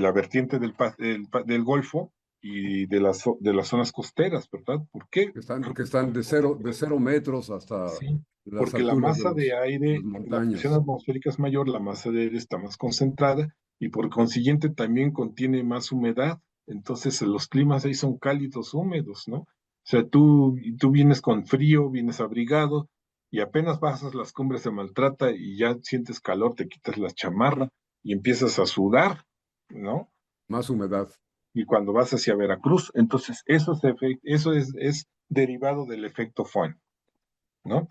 la vertiente del Golfo y de las zonas costeras, ¿verdad? ¿Por qué? que están de 0 metros hasta Sí, las porque la alturas de masa de las aire, la presión montañas. atmosférica es mayor, la masa de aire está más concentrada y por consiguiente también contiene más humedad. Entonces los climas ahí son cálidos, húmedos, ¿no? O sea, tú vienes con frío, vienes abrigado y apenas pasas las cumbres de Maltrata y ya sientes calor, te quitas la chamarra y empiezas a sudar, ¿no? Más humedad. Y cuando vas hacia Veracruz, entonces eso es derivado del efecto Foehn, ¿no?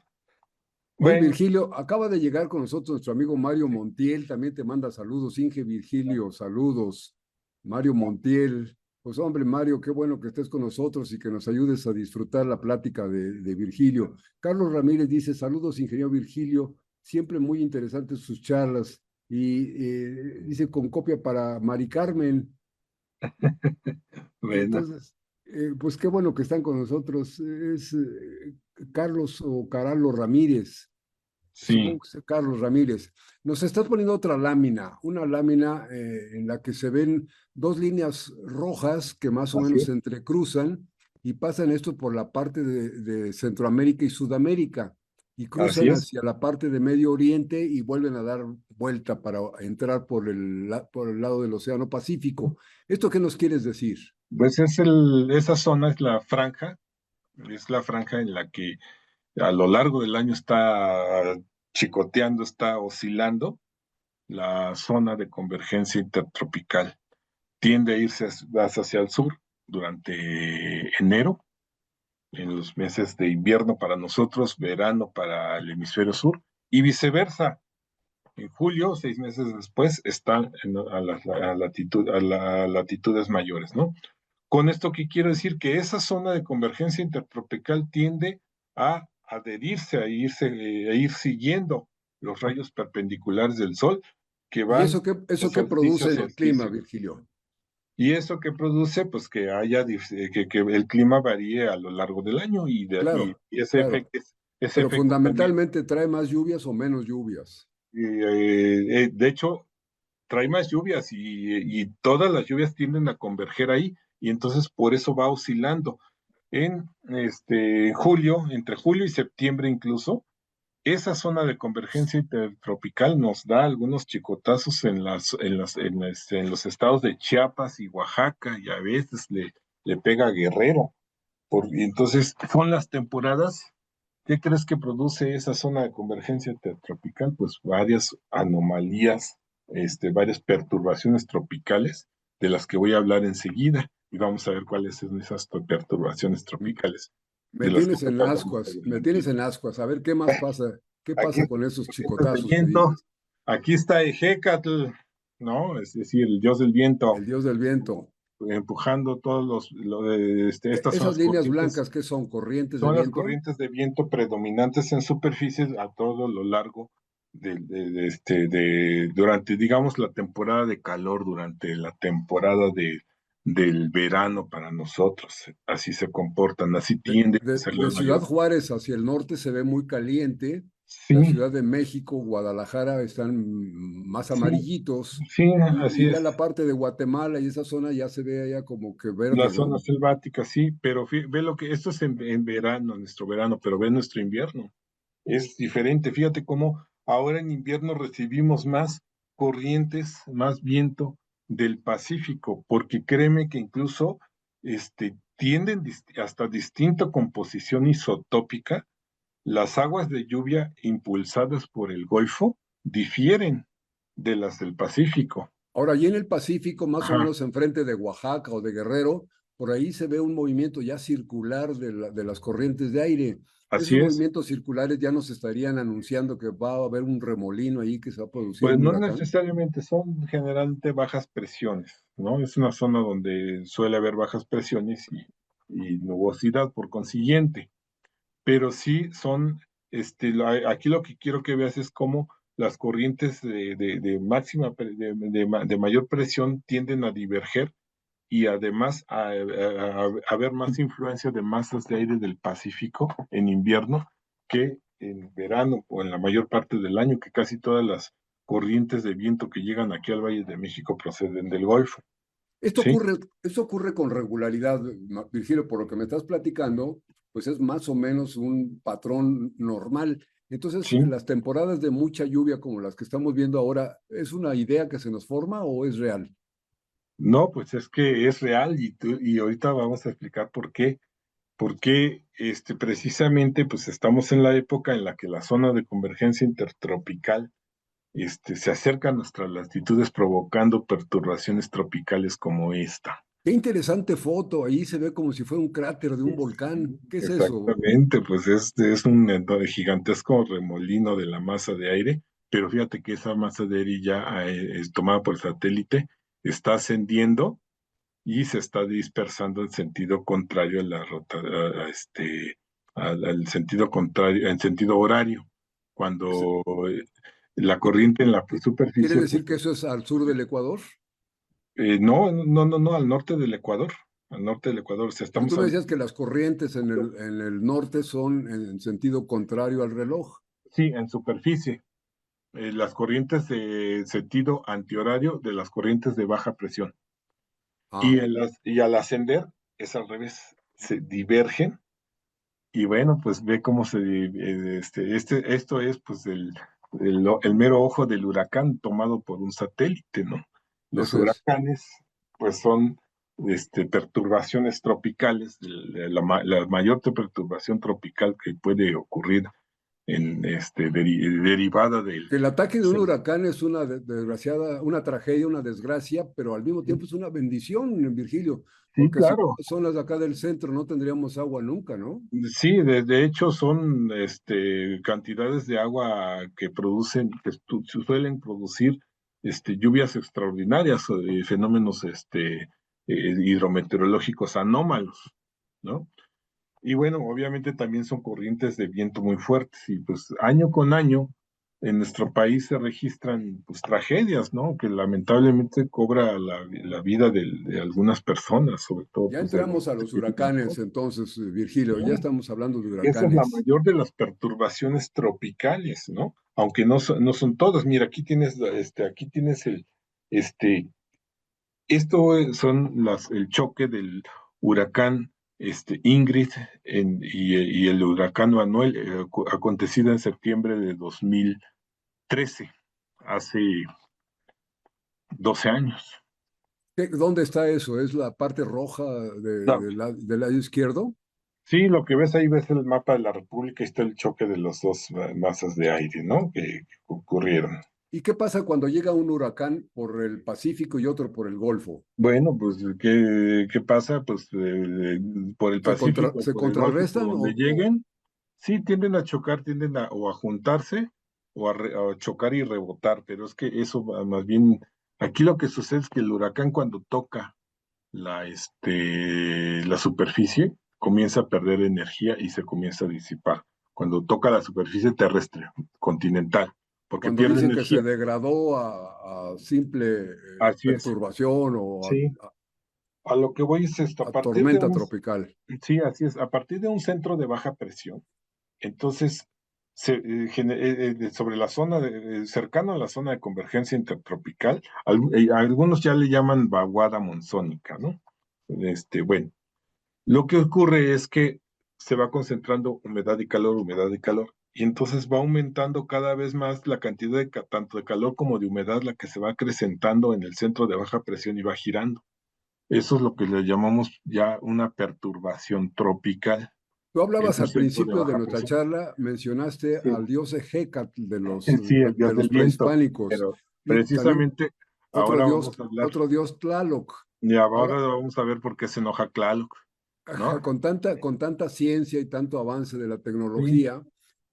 Oye, Bueno, Virgilio, acaba de llegar con nosotros nuestro amigo Mario Montiel, también te manda saludos, Inge Virgilio, saludos. Mario Montiel, pues hombre, Mario, qué bueno que estés con nosotros y que nos ayudes a disfrutar la plática de Virgilio. Carlos Ramírez dice, saludos, ingeniero Virgilio, siempre muy interesantes sus charlas. Y dice, con copia para Mari Carmen. bueno, Entonces, pues qué bueno que están con nosotros. Es Carlos o Caralo Ramírez. sí, Supongo que es Carlos Ramírez. Nos estás poniendo otra lámina, una lámina en la que se ven dos líneas rojas que más o así menos es. se entrecruzan y pasan esto por la parte de Centroamérica y Sudamérica. y Así cruzan es. hacia la parte de Medio Oriente y vuelven a dar vuelta para entrar por el lado del Océano Pacífico. ¿Esto qué nos quieres decir? Pues esa zona es la franja en la que a lo largo del año está chicoteando, está oscilando la zona de convergencia intertropical. Tiende a irse hacia el sur durante enero, en los meses de invierno para nosotros, verano para el hemisferio sur, y viceversa. En julio, 6 meses después, está a latitudes mayores, ¿no? Con esto que quiero decir que esa zona de convergencia intertropical tiende a adherirse, a ir siguiendo los rayos perpendiculares del Sol que ¿Y van de eso qué solsticio a produce en el clima, solsticio. Virgilio? Y eso que produce, pues que que el clima varíe a lo largo del año Claro, y claro, ese pero efecto también, fundamentalmente trae más lluvias o menos lluvias. de hecho, trae más lluvias y todas las lluvias tienden a converger ahí y entonces por eso va oscilando. En julio, entre julio y septiembre incluso, esa zona de convergencia intertropical nos da algunos chicotazos en los estados de Chiapas y Oaxaca y a veces le pega a Guerrero. Y entonces son las temporadas. ¿Qué crees que produce esa zona de convergencia intertropical? Pues varias anomalías, varias perturbaciones tropicales de las que voy a hablar enseguida y vamos a ver cuáles son esas perturbaciones tropicales Me de las que tienes en trata la masa ascuas, del me tienes Antiguo. en ascuas. A ver qué más pasa, qué Aquí pasa están con las esos corrientes de chicotazos que viento, dices. aquí está Ejecatl, ¿no? Es decir, el dios del El viento, dios del viento. empujando todos estas son Esas las líneas corrientes, blancas que son corrientes de son las viento. corrientes de viento predominantes en superficies a todo lo largo durante, digamos, la temporada de calor, durante la temporada del verano para nosotros. Así se comportan, así tienden a ser De la Ciudad mayor. Juárez hacia el norte se ve muy caliente. Sí, La Ciudad de México, Guadalajara están más sí, amarillitos. sí, así Y ya es. la parte de Guatemala y esa zona ya se ve allá como que La verde, ¿no? zona selvática, sí, pero ve lo que esto es en verano, nuestro verano, pero ve nuestro invierno. Es diferente. Fíjate cómo ahora en invierno recibimos más corrientes, más viento del Pacífico, porque créeme que incluso tienden hasta distinta composición isotópica. Las aguas de lluvia impulsadas por el Golfo difieren de las del Pacífico. Ahora, allí en el Pacífico, más o Ajá, menos enfrente de Oaxaca o de Guerrero, por ahí se ve un movimiento ya circular de las corrientes de aire. Esos así es. movimientos circulares ya nos estarían anunciando que va a haber un remolino ahí, que se va a producir Pues un no huracán. necesariamente, son generalmente bajas presiones, ¿no? Es una zona donde suele haber bajas presiones y nubosidad por consiguiente, pero sí son, aquí lo que quiero que veas es cómo las corrientes de máxima, de mayor presión tienden a diverger y además a haber más influencia de masas de aire del Pacífico en invierno que en verano o en la mayor parte del año, que casi todas las corrientes de viento que llegan aquí al Valle de México proceden del Golfo, ¿sí? Esto ocurre con regularidad, Virgilio, por lo que me estás platicando, pues es más o menos un patrón normal. Entonces, Sí. las temporadas de mucha lluvia como las que estamos viendo ahora, ¿es una idea que se nos forma o es real? No, pues es que es real y ahorita vamos a explicar por qué. Porque precisamente pues estamos en la época en la que la zona de convergencia intertropical se acerca a nuestras latitudes provocando perturbaciones tropicales como esta. Qué interesante foto, ahí se ve como si fuera un cráter de un volcán. Sí, ¿Qué es eso? exactamente, pues es un gigantesco remolino de la masa de aire, pero fíjate que esa masa de aire ya es tomada por satélite, está ascendiendo y se está dispersando en sentido contrario a la rota, al sentido contrario, en sentido horario. Es- Cuando la ¿qui- corriente en la ¿Quiere superficie, pues decir que eso es al sur del Ecuador? no, no, no, no, al norte del Ecuador, al norte del Ecuador, o sea, Porque tú estamos me hablando, decías que las corrientes en el norte son en sentido contrario al reloj. sí, en superficie, las corrientes de sentido antihorario de las corrientes de baja presión. Ah, Y al ascender es al revés, se divergen Y bueno, pues ve cómo esto es pues el mero ojo del huracán tomado por un satélite, ¿no? Los Eso es. huracanes, pues son perturbaciones tropicales, la mayor perturbación tropical que puede ocurrir derivada del. Que el ataque de un huracán es una desgraciada, una tragedia, una desgracia, pero al mismo tiempo es una bendición, Virgilio, Sí, porque si claro. no, zonas de acá del centro no tendríamos agua nunca, ¿no? Sí, de hecho son cantidades de agua que producen, que suelen producir lluvias extraordinarias o de fenómenos hidrometeorológicos anómalos, ¿no? Y bueno, obviamente también son corrientes de viento muy fuertes y pues año con año en nuestro país se registran pues tragedias, ¿no? Que lamentablemente cobra la vida de algunas personas, sobre todo Ya pues de entramos los a los pequeños, huracanes, ¿no? entonces, Virgilio, ya Sí. estamos hablando de Esa es la huracanes. mayor de las perturbaciones tropicales, ¿no? Aunque no son todas. Mira, aquí tienes este, son el choque del huracán, Ingrid y el huracán Manuel, acontecido en septiembre de 2013, hace 12 años. ¿Dónde está eso? ¿Es la parte roja No, del lado izquierdo? sí, lo que ves ahí, ves el mapa de la República, y está el choque de los dos masas de aire, ¿no? Que ocurrieron. ¿Y qué pasa cuando llega un huracán por el Pacífico y otro por el Golfo? Bueno, pues, ¿qué pasa? Pues por el Pacífico, ¿Se por el Golfo, por contrarrestan donde lleguen, sí tienden a chocar, o a juntarse, a chocar y rebotar, pero es que eso más bien, aquí lo que sucede es que el huracán cuando toca la superficie, comienza a perder energía y se comienza a disipar. Cuando toca la superficie terrestre, continental, porque cuando pierde dicen que energía. se degradó a simple Así es, perturbación o sí. A lo que voy es esto, a tormenta tropical? sí, así es, a partir de un centro de baja presión, entonces, sobre la zona, cercano a la zona de convergencia intertropical, algunos ya le llaman vaguada monzónica, ¿no? Bueno, lo que ocurre es que se va concentrando humedad y calor, y entonces va aumentando cada vez más la cantidad tanto de calor como de humedad, la que se va acrecentando en el centro de baja presión y va girando. Eso es lo que le llamamos ya una perturbación tropical. Tú Es hablabas un al centro de principio de baja nuestra presión. charla, mencionaste Sí, al dios Hecatl sí, el de dios del los viento. prehispánicos Pero y también precisamente ahora vamos a hablar, otro dios Tlaloc. y Ahora, ahora vamos a ver por qué se enoja Tlaloc, ajá, ¿no? con tanta ciencia y tanto avance de la Sí, tecnología,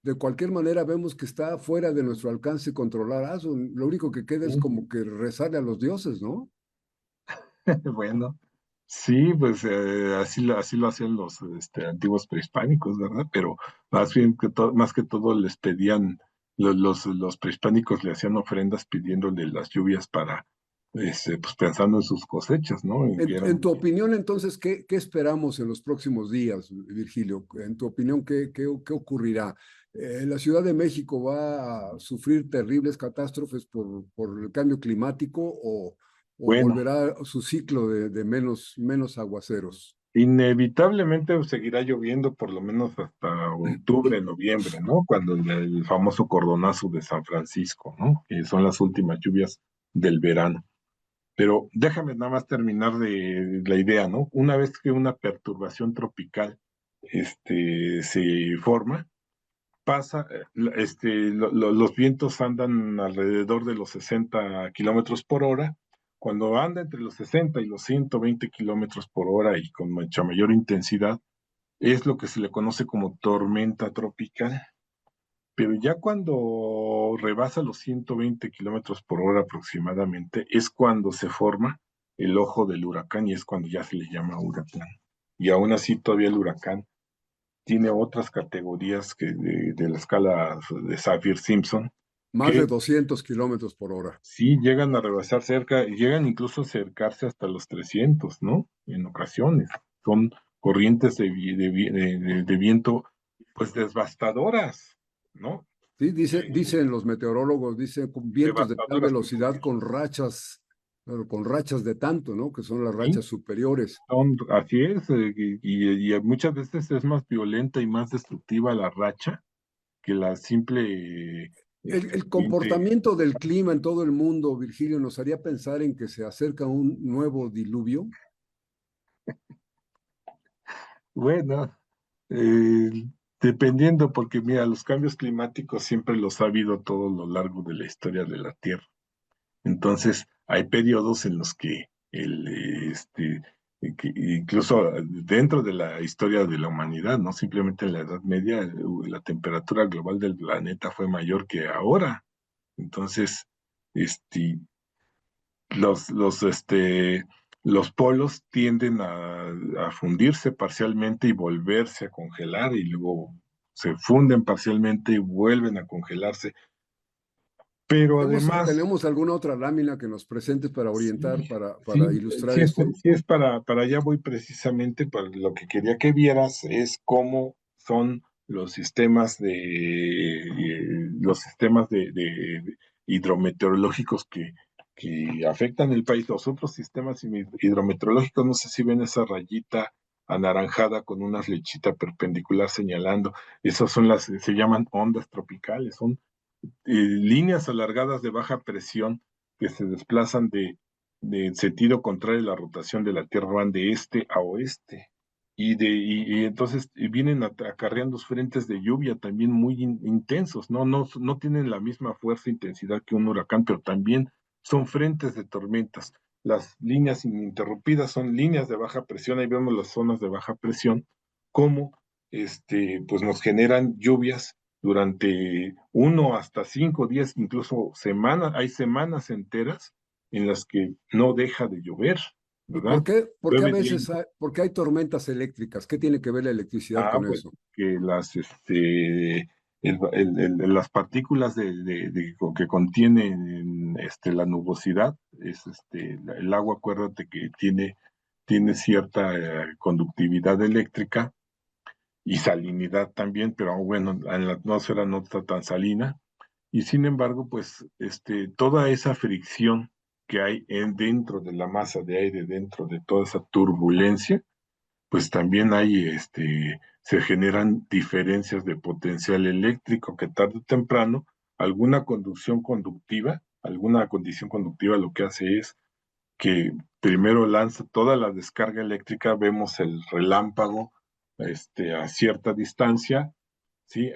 de cualquier manera vemos que está fuera de nuestro alcance controlar eso. Lo único que queda es sí. como que rezarle a los dioses, ¿no? Bueno, sí, pues así lo hacían los antiguos prehispánicos, ¿verdad? Pero más que todo les pedían, los prehispánicos le hacían ofrendas pidiéndole las lluvias para, pues pensando en sus cosechas, ¿no? En que En eran. tu opinión, entonces, ¿qué esperamos en los próximos días, Virgilio? En tu opinión, ¿qué ocurrirá? ¿La Ciudad de México va a sufrir terribles catástrofes por el cambio climático o Bueno, volverá a su ciclo de menos aguaceros? inevitablemente seguirá lloviendo por lo menos hasta octubre, noviembre, ¿no? Cuando el famoso cordonazo de San Francisco, ¿no? Que son las últimas lluvias del verano. Pero déjame nada más terminar de la idea, ¿no? Una vez que una perturbación tropical se forma, los vientos andan alrededor de los 60 kilómetros por hora. Cuando anda entre los 60 y los 120 kilómetros por hora y con mucha mayor intensidad, es lo que se le conoce como tormenta tropical. Pero ya cuando rebasa los 120 kilómetros por hora aproximadamente, es cuando se forma el ojo del huracán y es cuando ya se le llama huracán. Y aún así todavía el huracán tiene otras categorías de la escala de Saffir-Simpson Más de que 200 kilómetros por hora. sí llegan a rebasar llegan incluso a acercarse hasta los 300, ¿no? En ocasiones. Son corrientes de viento, pues devastadoras, ¿no? Sí, Eh, dicen los meteorólogos, dicen con vientos de tal devastadoras, velocidad, con rachas. Claro, con rachas de tanto, ¿no? Que son las ¿sí? rachas superiores. Así es, y muchas veces es más violenta y más destructiva la racha que la simple El corriente. comportamiento del clima en todo el mundo, Virgilio, nos haría pensar en que se acerca un nuevo diluvio. Bueno, eh, dependiendo, porque mira, los cambios climáticos siempre los ha habido a todo lo largo de la historia de la Tierra. Entonces, hay periodos en los que que incluso dentro de la historia de la humanidad, no simplemente en la Edad Media, la temperatura global del planeta fue mayor que ahora. Entonces, este, los, los, este, los polos tienden a fundirse parcialmente y volverse a congelar y luego se funden parcialmente y vuelven a congelarse. Pero además, ¿Tenemos alguna otra lámina que nos presentes para sí, orientar, para sí, ilustrar sí es, esto? sí es para allá voy precisamente, para lo que quería que vieras es cómo son los sistemas de hidrometeorológicos que afectan el país. Los otros sistemas hidrometeorológicos, no sé si ven esa rayita anaranjada con una flechita perpendicular señalando, esas son se llaman ondas tropicales, son líneas alargadas de baja presión que se desplazan de sentido contrario a la rotación de la Tierra, van de este a oeste. Y entonces vienen acarreando frentes de lluvia también muy intensos, ¿no? No tienen la misma fuerza e intensidad que un huracán, pero también son frentes de tormentas. Las líneas ininterrumpidas son líneas de baja presión, ahí vemos las zonas de baja presión, como pues nos generan lluvias durante 1 hasta 5 días, incluso semanas, hay semanas enteras en las que no deja de llover, ¿Y ¿verdad? por qué a Llueve día veces por qué hay tormentas eléctricas? ¿Qué tiene que ver la electricidad con pues eso? que las partículas que contienen la nubosidad, el agua, acuérdate que tiene cierta conductividad eléctrica y salinidad también, pero bueno, en la atmósfera no está tan salina. Y sin embargo, pues toda esa fricción que hay dentro de la masa de aire, dentro de toda esa turbulencia, pues también se generan diferencias de potencial eléctrico que tarde o temprano, alguna condición conductiva lo que hace es que primero lanza toda la descarga eléctrica, vemos el relámpago, a cierta distancia, ¿sí?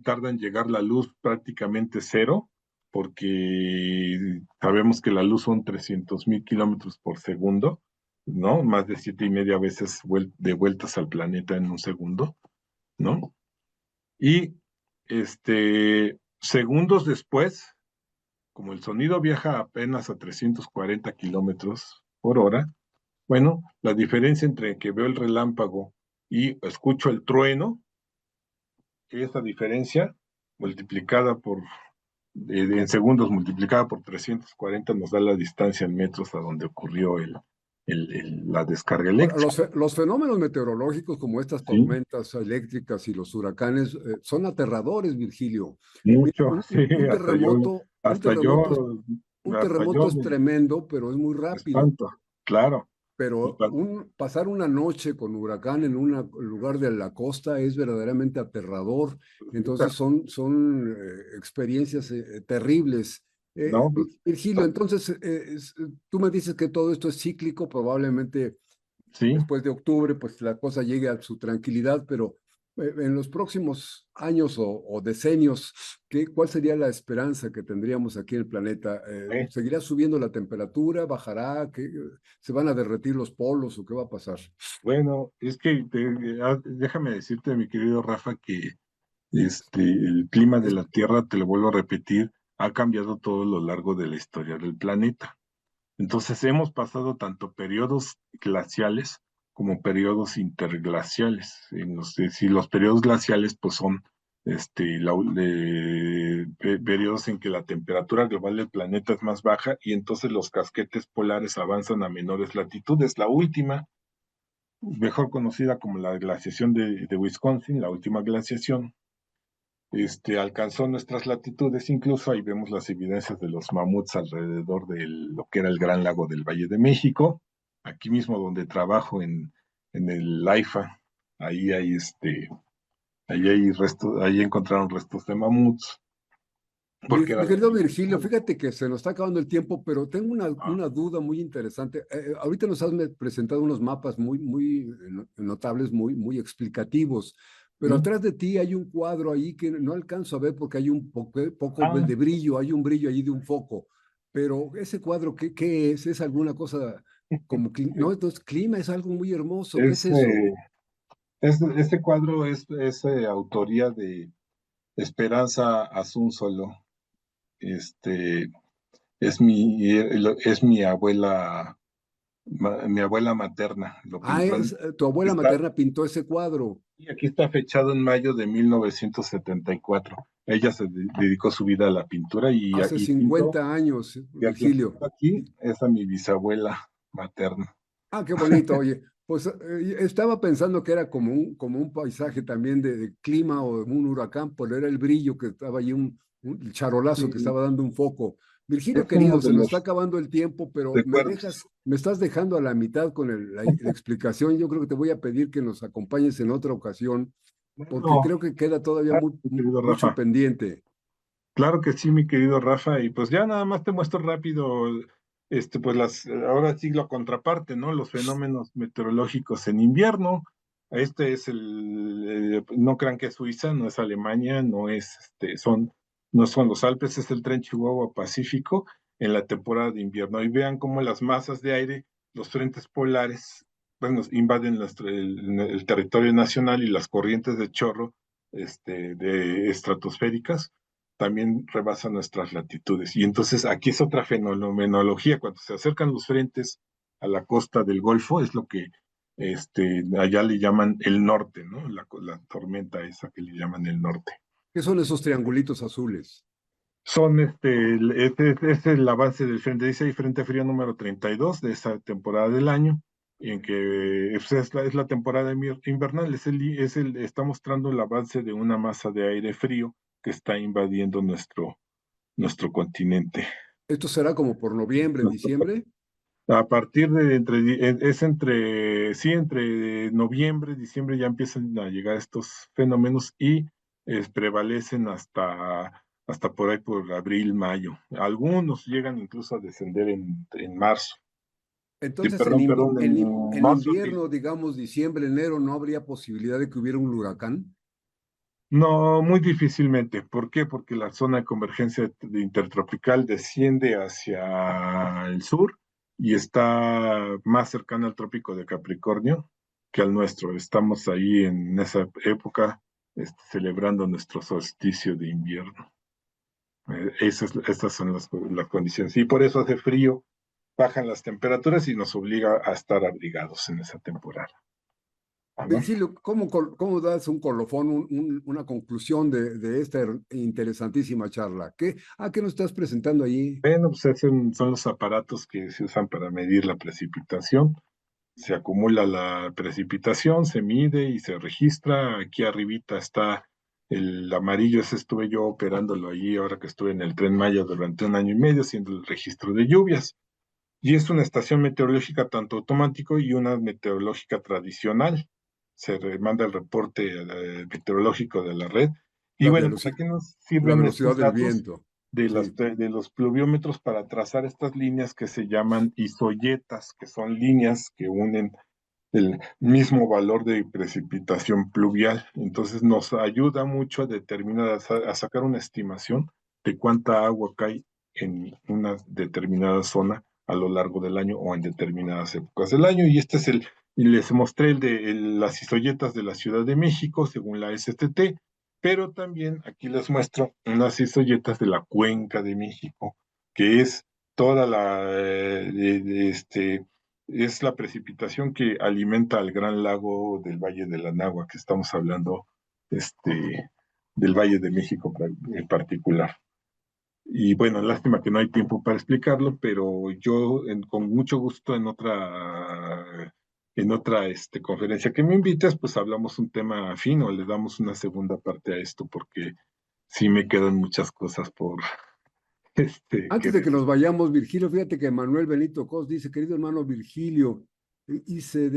Tarda en llegar la luz prácticamente cero, porque sabemos que la luz son 300.000 kilómetros por segundo, ¿no? Más de 7.5 veces de vueltas al planeta en un segundo, ¿no? Y segundos después, como el sonido viaja apenas a 340 kilómetros por hora, bueno, la diferencia entre que veo el relámpago y escucho el trueno, esa diferencia multiplicada en segundos multiplicada por 340 nos da la distancia en metros a donde ocurrió la descarga Ahora, eléctrica. los fenómenos meteorológicos como estas Sí, tormentas eléctricas y los huracanes son aterradores, Virgilio. Mira, mucho, sí, un terremoto, hasta yo, un hasta terremoto yo es me tremendo, pero es muy rápido. espanto, claro, Pero espanto. pasar una noche con huracán en un lugar de la costa es verdaderamente aterrador. Entonces son experiencias terribles. No, pues, Virgilio, entonces tú me dices que todo esto es cíclico, probablemente sí. después de octubre pues la cosa llegue a su tranquilidad, pero en los próximos años o decenios, ¿cuál sería la esperanza que tendríamos aquí en el planeta? eh, ¿Seguirá subiendo la temperatura? ¿Bajará? ¿Se van a derretir los polos o qué va a pasar? Bueno, es que déjame decirte, mi querido Rafa, que el clima de Es- la Tierra, te lo vuelvo a repetir, ha cambiado todo lo largo de la historia del planeta. Entonces hemos pasado tanto periodos glaciales como periodos interglaciales. Si los periodos glaciales pues son periodos en que la temperatura global del planeta es más baja y entonces los casquetes polares avanzan a menores latitudes. La última, mejor conocida como la glaciación de Wisconsin, la última glaciación, alcanzó nuestras latitudes, incluso ahí vemos las evidencias de los mamuts alrededor de lo que era el Gran Lago del Valle de México, aquí mismo donde trabajo en el AIFA, ahí hay ahí hay restos, ahí encontraron restos de mamuts, porque era Mi la querido zona Virgilio, habitual. fíjate que se nos está acabando el tiempo, pero tengo Ah, una duda muy interesante. Ahorita nos has presentado unos mapas muy notables, muy explicativos, pero ¿mm? atrás de ti hay un cuadro ahí que no alcanzo a ver porque hay un poco Ah, de brillo, hay un brillo ahí de un foco. Pero ese cuadro, ¿qué es? ¿Es alguna cosa como, no, entonces clima es algo muy hermoso? ¿Qué es es, eso? este cuadro es autoría de Esperanza Asunzolo. Este, es mi abuela materna, lo Ah, pintó tu abuela está, materna pintó ese cuadro y aquí está fechado en mayo de 1974. Ella dedicó su vida a la pintura hace y pintó, 50 años, y a quien Virgilio. pintó aquí es a mi bisabuela materna. Ah, qué bonito, oye. Pues estaba pensando que era como un paisaje también de clima o de un huracán, pero era el brillo que estaba allí, un charolazo que Sí, estaba dando un foco. Virgilio, es uno querido, de se nos está los acabando el tiempo, pero recuerdos. me estás dejando a la mitad con la explicación. Yo creo que te voy a pedir que nos acompañes en otra ocasión, porque Bueno, creo que queda todavía claro, mi querido mucho Rafa. pendiente. Claro que sí, mi querido Rafa, y pues ya nada más te muestro rápido, pues ahora sí la contraparte, ¿no? Los fenómenos meteorológicos en invierno. Este es no crean que es Suiza, no es Alemania, no son los Alpes, es el tren Chihuahua Pacífico en la temporada de invierno. Y vean cómo las masas de aire, los frentes polares, bueno, invaden el territorio nacional y las corrientes de chorro, de estratosféricas también rebasa nuestras latitudes. Y entonces aquí es otra fenomenología, cuando se acercan los frentes a la costa del Golfo, es lo que allá le llaman el norte, ¿no? La tormenta esa que le llaman el norte. ¿Qué son esos triangulitos azules? Son este es el avance del frente, dice ahí Frente Frío número 32 de esa temporada del año, en que pues, es la temporada invernal, está mostrando el avance de una masa de aire frío que está invadiendo nuestro continente. ¿Esto será como por noviembre, Nuestro- diciembre? a partir de sí, entre noviembre, diciembre ya empiezan a llegar estos fenómenos y prevalecen hasta por ahí, por abril, mayo. Algunos llegan incluso a descender en marzo. Entonces, Perdón, en en marzo, abril. invierno, digamos diciembre, enero, ¿no habría posibilidad de que hubiera un huracán? No, muy difícilmente. ¿Por qué? Porque la zona de convergencia intertropical desciende hacia el sur y está más cercana al trópico de Capricornio que al nuestro. Estamos ahí en esa época celebrando nuestro solsticio de invierno. Estas son las condiciones. Y por eso hace frío, bajan las temperaturas y nos obliga a estar abrigados en esa temporada, ¿no? Virgilio, cómo das un colofón, una conclusión de esta interesantísima charla? ¿Qué nos estás presentando allí? Bueno, pues son los aparatos que se usan para medir la precipitación. Se acumula la precipitación, se mide y se registra. Aquí arribita está el amarillo, ese estuve yo operándolo allí ahora que estuve en el Tren Maya durante un año y medio haciendo el registro de lluvias. Y es una estación meteorológica tanto automático y una meteorológica tradicional. Manda el reporte meteorológico de la red. Y La bueno, pues velocidad, aquí nos la sirven velocidad estos del datos viento. Sí. de los pluviómetros para trazar estas líneas que se llaman isoyetas, que son líneas que unen el mismo valor de precipitación pluvial. Entonces nos ayuda mucho a determinar, a sacar una estimación de cuánta agua cae en una determinada zona a lo largo del año o en determinadas épocas del año. Y les mostré las isoyetas de la Ciudad de México según la STT, pero también aquí les muestro unas isoyetas de la Cuenca de México, que es toda es la precipitación que alimenta al gran lago del Valle de la Nahua, que estamos hablando del Valle de México en particular. Y bueno, lástima que no hay tiempo para explicarlo, pero yo con mucho gusto en otra conferencia que me invites, pues hablamos un tema afín o le damos una segunda parte a esto, porque sí me quedan muchas cosas por que Antes de que decir. nos vayamos, Virgilio, fíjate que Manuel Benito Cos dice, querido hermano Virgilio, y se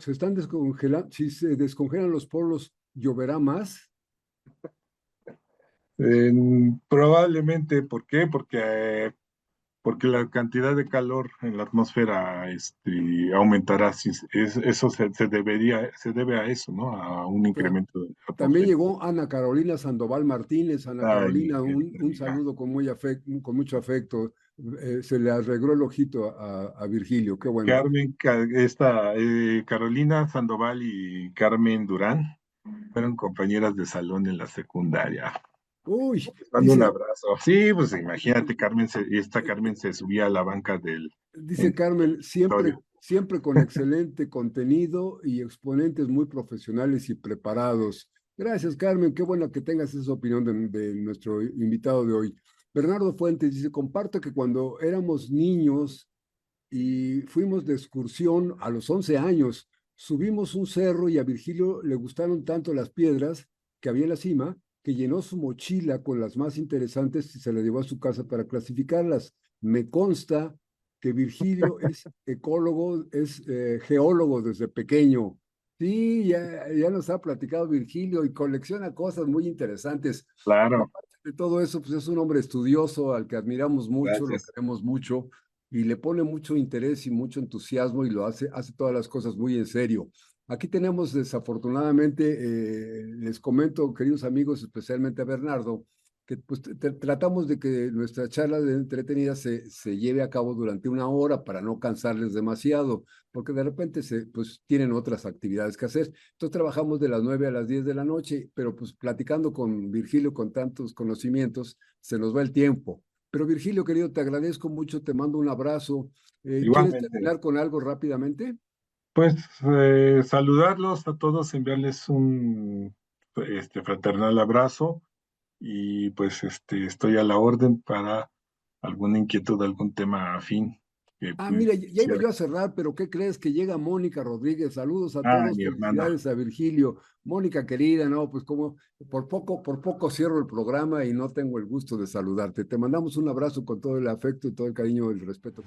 están descongelando, si se descongelan los polos, ¿lloverá más? Probablemente, ¿por qué? Porque la cantidad de calor en la atmósfera aumentará. Eso se debe a eso, ¿no? A un Ta- incremento También atmosférico. llegó Ana Carolina Sandoval Martínez. Ana Ay, mi Carolina, querida un amiga. saludo con mucho afecto. Se le arregló el ojito a Virgilio, qué bueno. Carolina Sandoval y Carmen Durán fueron compañeras de salón en la secundaria. Uy, Les mando un dice, abrazo. Sí, pues imagínate, Carmen se subía a la banca del dice Carmen, siempre, auditorio. siempre con excelente contenido y exponentes muy profesionales y preparados. Gracias, Carmen. Qué bueno que tengas esa opinión de nuestro invitado de hoy. Bernardo Fuentes dice, comparto que cuando éramos niños y fuimos de excursión a los 11 años, subimos un cerro y a Virgilio le gustaron tanto las piedras que había en la cima que llenó su mochila con las más interesantes y se las llevó a su casa para clasificarlas. Me consta que Virgilio es ecólogo, es geólogo desde pequeño. Sí, ya nos ha platicado Virgilio y colecciona cosas muy interesantes. Y Claro, aparte de todo eso, pues es un hombre estudioso al que admiramos mucho, lo gracias. queremos mucho y le pone mucho interés y mucho entusiasmo y hace todas las cosas muy en serio. Aquí tenemos desafortunadamente, les comento, queridos amigos, especialmente a Bernardo, que pues tratamos de que nuestra charla de entretenida se lleve a cabo durante una hora para no cansarles demasiado, porque de repente pues tienen otras actividades que hacer. Entonces trabajamos de las 9 a las 10 de la noche, pero pues platicando con Virgilio con tantos conocimientos, se nos va el tiempo. Pero Virgilio, querido, te agradezco mucho, te mando un abrazo. ¿Quieres Igualmente, terminar con algo rápidamente? pues saludarlos a todos, enviarles un fraternal abrazo y pues estoy a la orden para alguna inquietud, algún tema afín que Ah, mira, ya iba quisiera. yo a cerrar, pero ¿qué crees? Que llega Mónica Rodríguez. Saludos a Ah, todos, mi hermana, felicidades a Virgilio. Mónica querida, no, pues como por poco cierro el programa y no tengo el gusto de saludarte. Te mandamos un abrazo con todo el afecto y todo el cariño y el respeto.